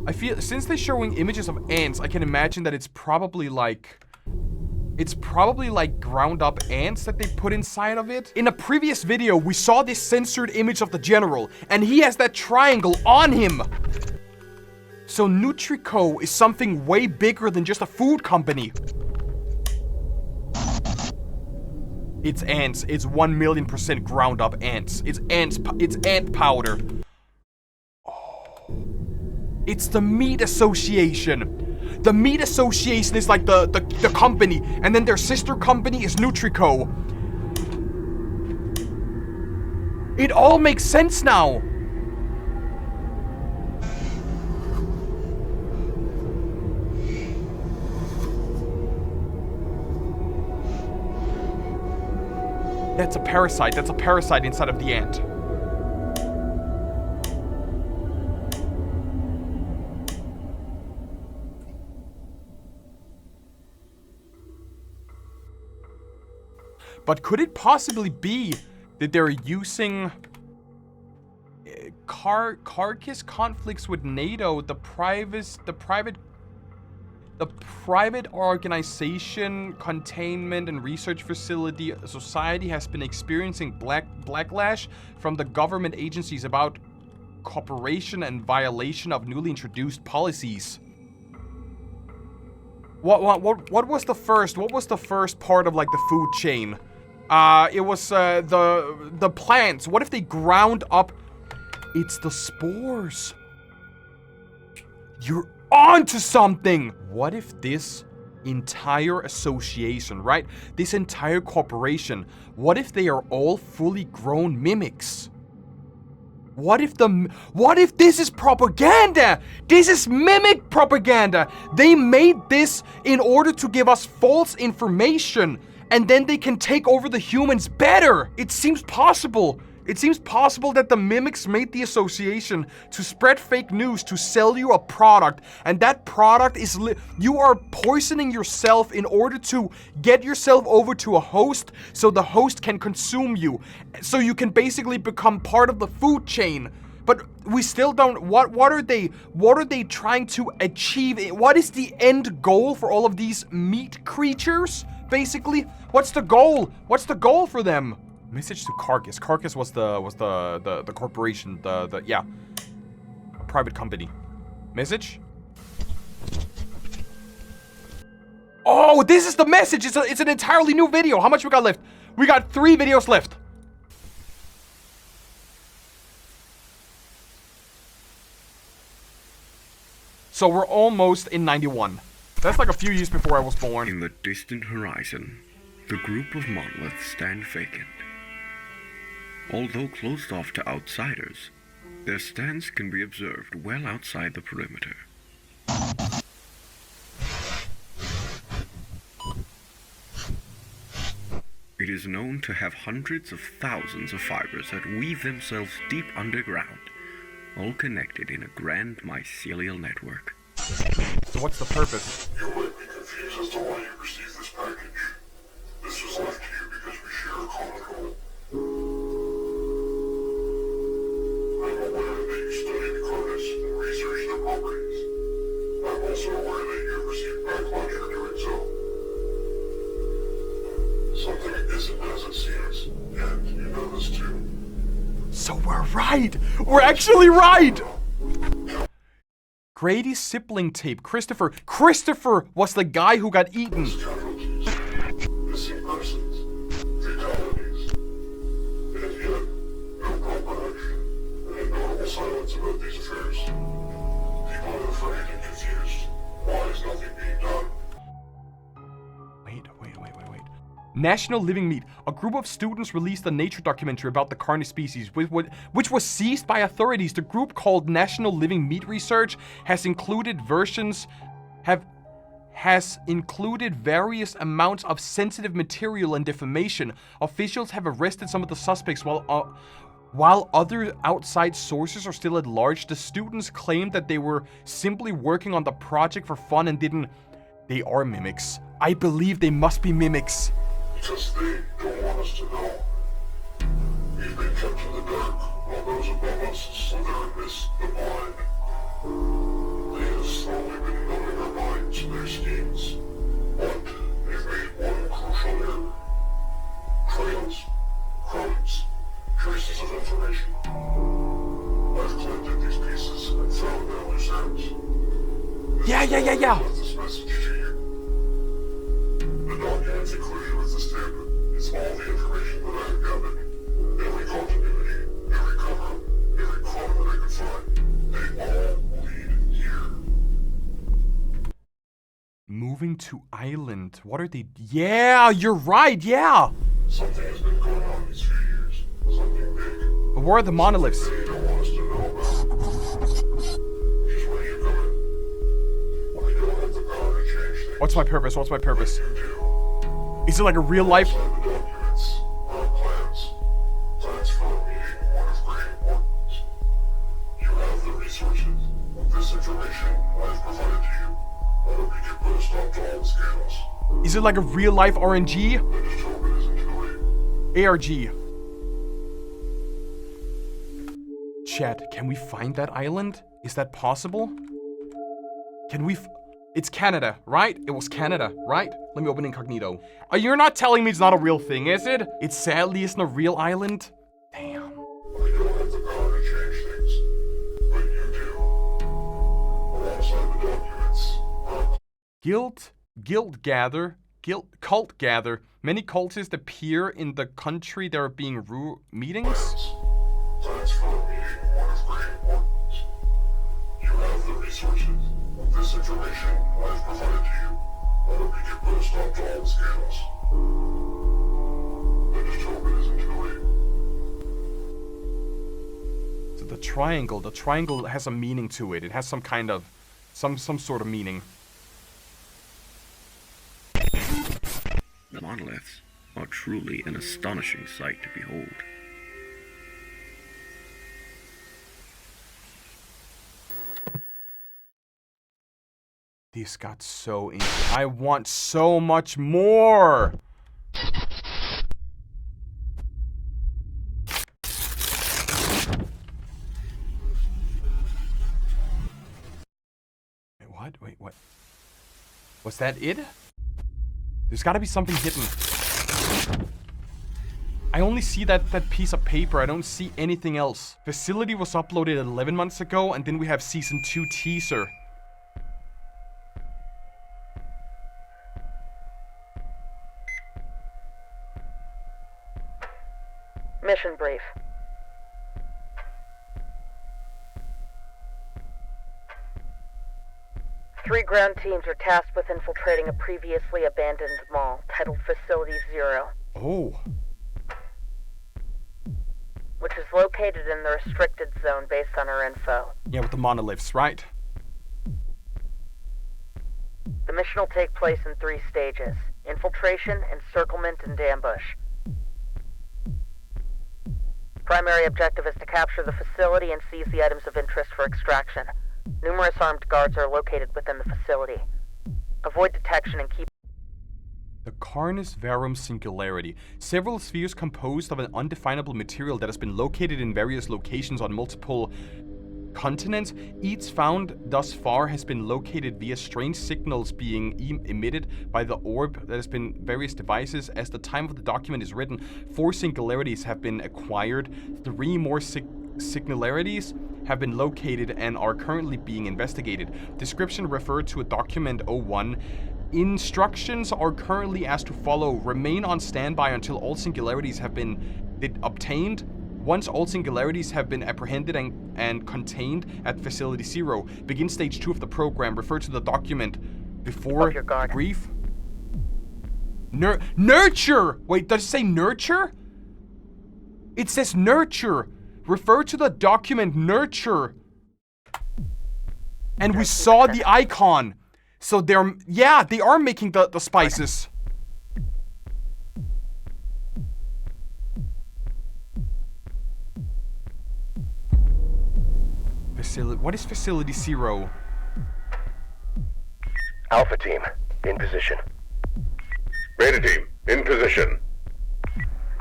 I feel, since they're showing images of ants, I can imagine that it's probably like ground up ants that they put inside of it. In a previous video, we saw this censored image of the general, and he has that triangle on him. So Nutriere is something way bigger than just a food company. It's ants. It's 1,000,000% ground up ants. It's ant powder. Oh. It's the meat association. The meat association is like the company, and then their sister company is Nutriere. It all makes sense now. That's a parasite. That's a parasite inside of the ant. But could it possibly be that they're using Carcass conflicts with NATO, the private organization, containment and research facility society has been experiencing backlash from the government agencies about cooperation and violation of newly introduced policies. What was the first? What was the first part of like the food chain? It was the plants. What if they ground up? It's the spores. You're onto something. What if this entire association, right? This entire corporation, what if they are all fully grown mimics? What if this is propaganda? This is mimic propaganda. They made this in order to give us false information, and then they can take over the humans better. It seems possible. It seems possible that the mimics made the association to spread fake news to sell you a product, and that product is you are poisoning yourself in order to get yourself over to a host so the host can consume you. So you can basically become part of the food chain. But we still don't what are they trying to achieve? What is the end goal for all of these meat creatures? Basically, what's the goal? What's the goal for them? Message to Carcass. Carcass was the corporation, a private company. Message? Oh, this is the message. It's an entirely new video. How much we got left? We got 3 videos left. So we're almost in 91. That's like a few years before I was born. In the distant horizon, the group of monoliths stand vacant. Although closed off to outsiders, their stance can be observed well outside the perimeter. It is known to have hundreds of thousands of fibers that weave themselves deep underground, all connected in a grand mycelial network. So what's the purpose? You might be confused as to why you received this package. This was left to you because we share a common goal. I'm aware that you studied carnes and researched their properties. I'm also aware that you have received backlash for doing so. Something isn't as it seems, and you know this too. So we're right! We're actually right! Grady's sibling tape. Christopher was the guy who got eaten. Missing persons, fatalities, and yet no proper action, and notable silence about these affairs. People are afraid and confused. Why is nothing being done? Wait. National Living Meat. A group of students released a nature documentary about the carnis species, which was seized by authorities. The group, called National Living Meat Research, has included various amounts of sensitive material and defamation. Officials have arrested some of the suspects while other outside sources are still at large. The students claimed that they were simply working on the project for fun and didn't. They are mimics. I believe they must be mimics. Because they don't want us to know. We've been kept in the dark while those above us slither and miss the blind. They have slowly been numbing our minds to their schemes. But they've made one crucial error. Trails, crumbs, traces of information. I've collected these pieces and found their loose ends. Yeah. This message to you. The documents included with the stamp is all the information that I have gathered. Every continuity, every cover-up, every clue that I could find. They all lead here. Moving to island. What are they? Yeah, you're right, yeah! Something has been going on these few years. Something big. But where are the monoliths? They don't want us to know about. Just when you come in. We don't have the power to change things. What's my purpose? Is it like a real life? Documents, plans. Plans for a meeting, one of great importance. You have the resources. This information I've provided to you. I hope you can put a stop to all the scandals. Is it like a real life RNG? I just hope it isn't too late. ARG. Chat, can we find that island? Is that possible? Can we It's Canada, right? It was Canada, right? Let me open incognito. You're not telling me it's not a real thing, is it? It sadly isn't a real island? Damn. We don't have the power to change things, but you do. Alongside the documents. Cult gather. Many cultists appear in the country there are being meetings? Plans for a meeting, one of great importance. You have the resources. This information I've provided to you. I hope you can put a stop to all the scandals. I just hope it isn't too late. So the triangle has a meaning to it. It has some kind of, some sort of meaning. The monoliths are truly an astonishing sight to behold. This got so interesting. I want so much more! Wait, what? Was that it? There's gotta be something hidden. I only see that piece of paper. I don't see anything else. Facility was uploaded 11 months ago, and then we have Season 2 teaser. Mission brief. Three ground teams are tasked with infiltrating a previously abandoned mall titled Facility 0. Oh. which is located in the restricted zone based on our info. Yeah, with the monoliths, right? The mission will take place in 3 stages: infiltration, encirclement, and ambush. Primary objective is to capture the facility and seize the items of interest for extraction. Numerous armed guards are located within the facility. Avoid detection and keep... The Carnis Verum Singularity. Several spheres composed of an undefinable material that has been located in various locations on multiple continents. Each found thus far has been located via strange signals being emitted by the orb that has been various devices. As the time of the document is written, 4 singularities have been acquired. 3 more singularities have been located and are currently being investigated. Description referred to a document 01. Instructions are currently as to follow. Remain on standby until all singularities have been obtained. Once all singularities have been apprehended and contained at Facility 0, begin Stage 2 of the program. Refer to the document before brief. Nurture! Wait, does it say nurture? It says nurture. Refer to the document nurture. And we saw the icon. So they are making the spices. What is Facility 0? Alpha Team, in position. Beta Team, in position.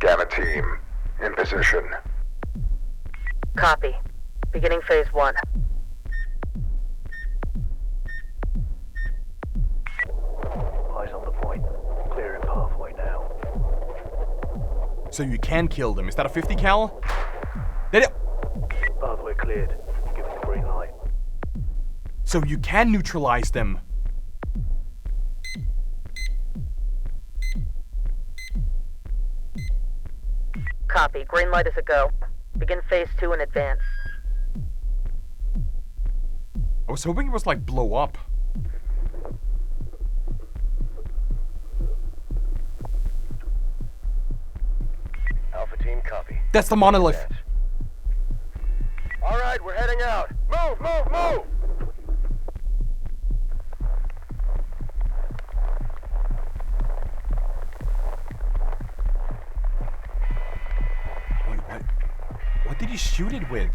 Gamma Team, in position. Copy. Beginning Phase 1. Eyes on the point. Clearing pathway now. So you can kill them. Is that a 50 cal? Pathway cleared. Give them the green light. So you can neutralize them. Copy. Green light is a go. Begin Phase 2 in advance. I was hoping it was like blow up. Alpha Team, copy. That's the monolith. All right, we're heading out. Move, move, move! Wait, what did he shoot it with?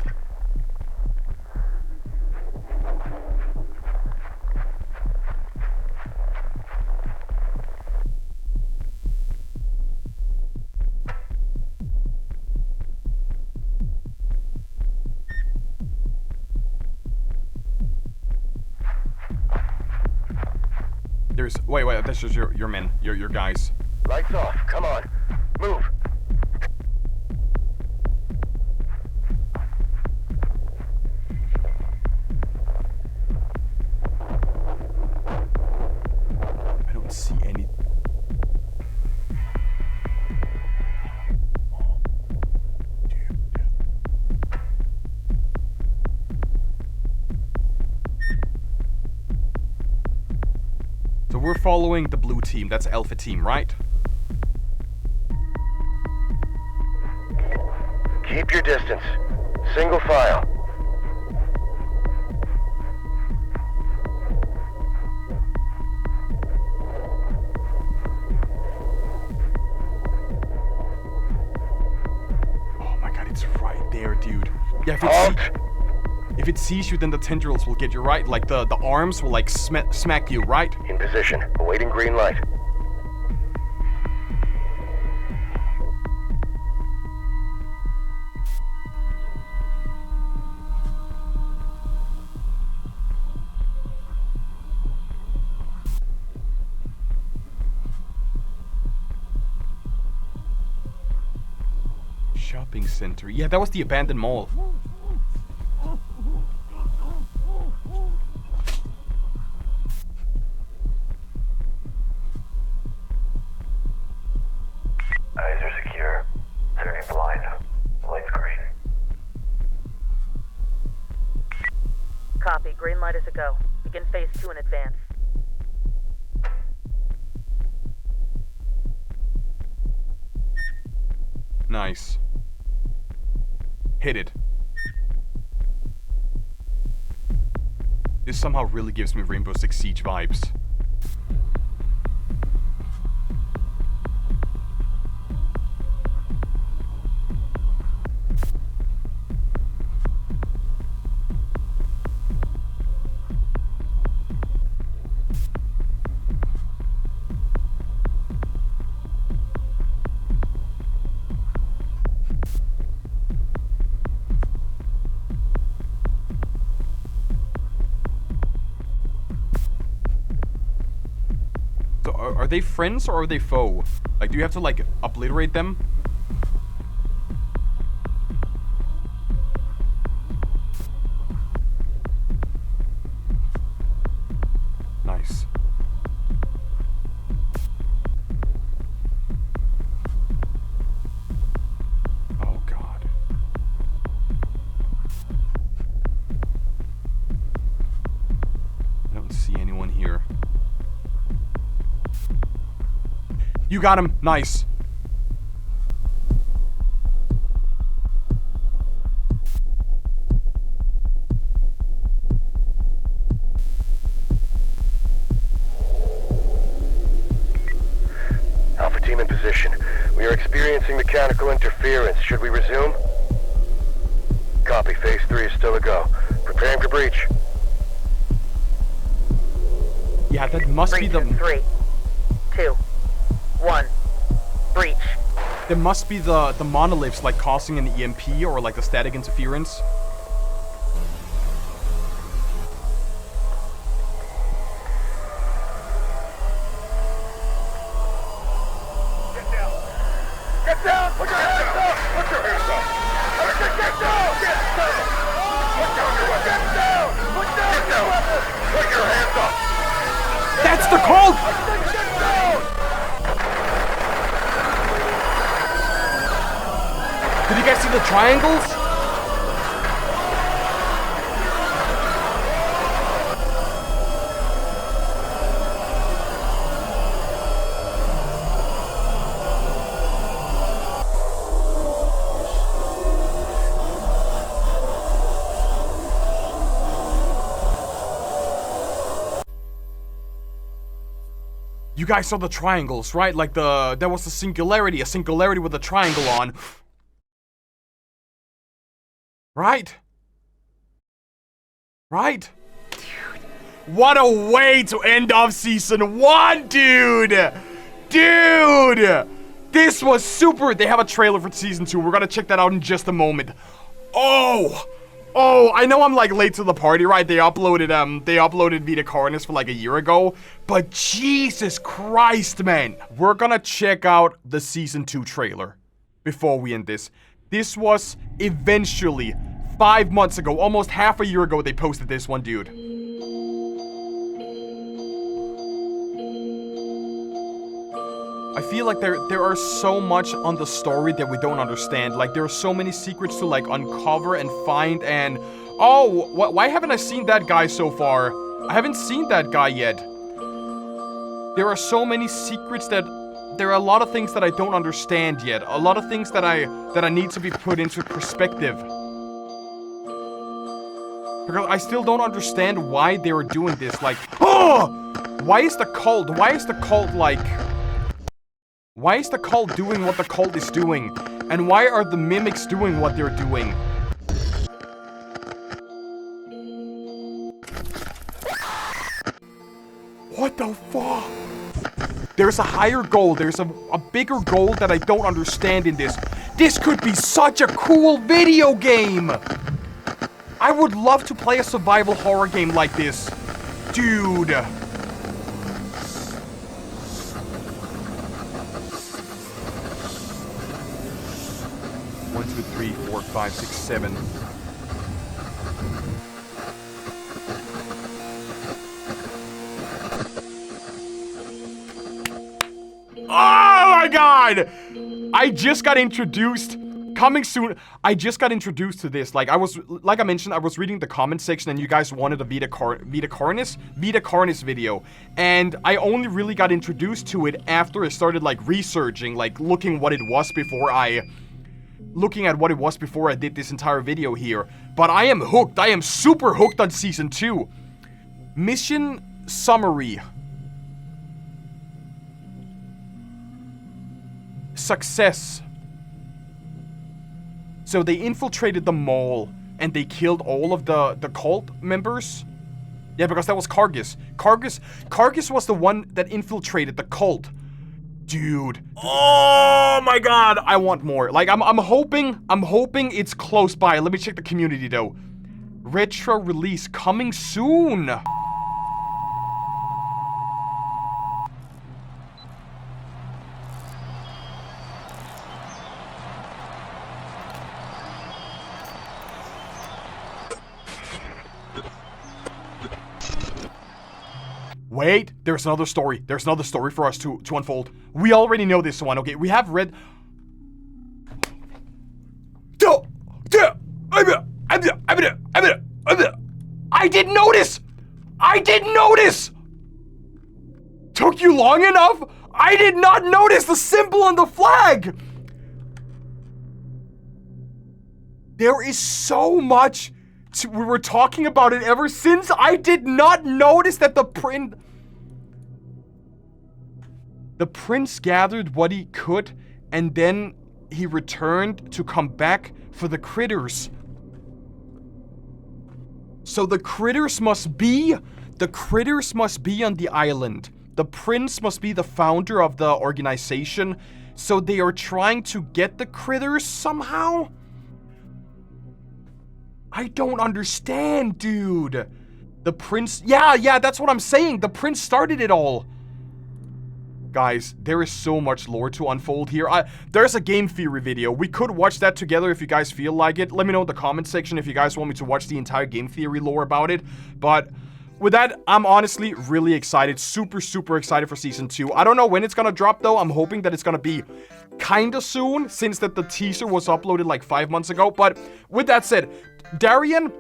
Wait, that's just your men, your guys. Lights off, come on, move. I don't see any. So we're following the blue team. That's Alpha Team, right? Keep your distance. Single file. Oh my god, it's right there, dude. Yeah, if it sees you, then the tendrils will get you, right? Like the arms will like smack you, right? In position, awaiting green light. Shopping center. Yeah, that was the abandoned mall. Eyes are secure. Turning blind. Lights green. Copy. Green light is a go. Begin Phase 2 in advance. Nice. Hit it. This somehow really gives me Rainbow Six Siege vibes. Are they friends or are they foe? Like, do you have to, like, obliterate them? Nice. Oh, God. I don't see anyone here. You got him. Nice. Alpha team in position. We are experiencing mechanical interference. Should we resume? Copy. Phase 3 is still a go. Preparing for breach. Yeah, that must be the... 3, 2, 1. Breach. There must be the monoliths, like, causing an EMP or, like, the static interference. Get down! Get down! Put your hands up! Put your hands up! Get down! Get down! Put down your weapon! Get down! Put down your weapon! Put your hands up! That's the call! Get down! Did you guys see the triangles? You guys saw the triangles, right? Like there was a singularity with a triangle on. Right? Right? Dude. What a way to end off season 1, dude! Dude! This was super. They have a trailer for season 2. We're gonna check that out in just a moment. Oh! Oh, I know I'm like late to the party, right? They uploaded Vita Carnis for like a year ago. But Jesus Christ, man. We're gonna check out the season 2 trailer before we end this. This was eventually 5 months ago, almost half a year ago, they posted this one, dude. I feel like there are so much on the story that we don't understand. Like, there are so many secrets to, like, uncover and find, and... Oh, why haven't I seen that guy so far? I haven't seen that guy yet. There are so many secrets that... There are a lot of things that I don't understand yet. A lot of things that I need to be put into perspective. Because I still don't understand why they were doing this. Like, oh! Why is the cult like... Why is the cult doing what the cult is doing? And why are the mimics doing what they're doing? What the fuck? There's a higher goal. There's a bigger goal that I don't understand in this. This could be such a cool video game. I would love to play a survival horror game like this. Dude. 1, 2, 3, 4, 5, 6, 7. Oh my god! I just got introduced. Coming soon. I just got introduced to this. Like I mentioned, I was reading the comment section and you guys wanted a Vita Carnis video. And I only really got introduced to it after I started like researching, like looking what it was before I looking at what it was before I did this entire video here. But I am hooked. I am super hooked on Season 2. Mission summary. Success. So they infiltrated the mall and they killed all of the cult members. Yeah, because that was Carcass. Carcass was the one that infiltrated the cult. Dude. Oh my god. I want more. Like, I'm hoping it's close by. Let me check the community though. Retro release coming soon. Wait, there's another story. There's another story for us to unfold. We already know this one, okay? We have read... I didn't notice! I didn't notice! Took you long enough? I did not notice the symbol on the flag! There is so much... We were talking about it ever since. I did not notice that the prince gathered what he could, and then he returned to come back for the critters. So the critters must be on the island. The prince must be the founder of the organization. So they are trying to get the critters somehow? I don't understand, dude. The prince... Yeah, that's what I'm saying. The prince started it all. Guys, there is so much lore to unfold here. There's a game theory video. We could watch that together if you guys feel like it. Let me know in the comment section if you guys want me to watch the entire game theory lore about it. But with that, I'm honestly really excited. Super, super excited for Season 2. I don't know when it's gonna drop, though. I'm hoping that it's gonna be kinda soon, since that the teaser was uploaded like 5 months ago. But with that said... Darian,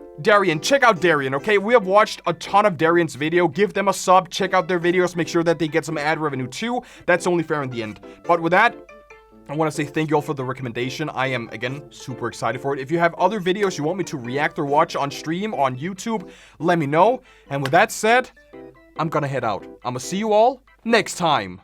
check out Darian, okay? We have watched a ton of Darian's video. Give them a sub, check out their videos, make sure that they get some ad revenue too. That's only fair in the end. But with that, I want to say thank you all for the recommendation. I am, again, super excited for it. If you have other videos you want me to react or watch on stream, on YouTube, let me know. And with that said, I'm gonna head out. I'm gonna see you all next time.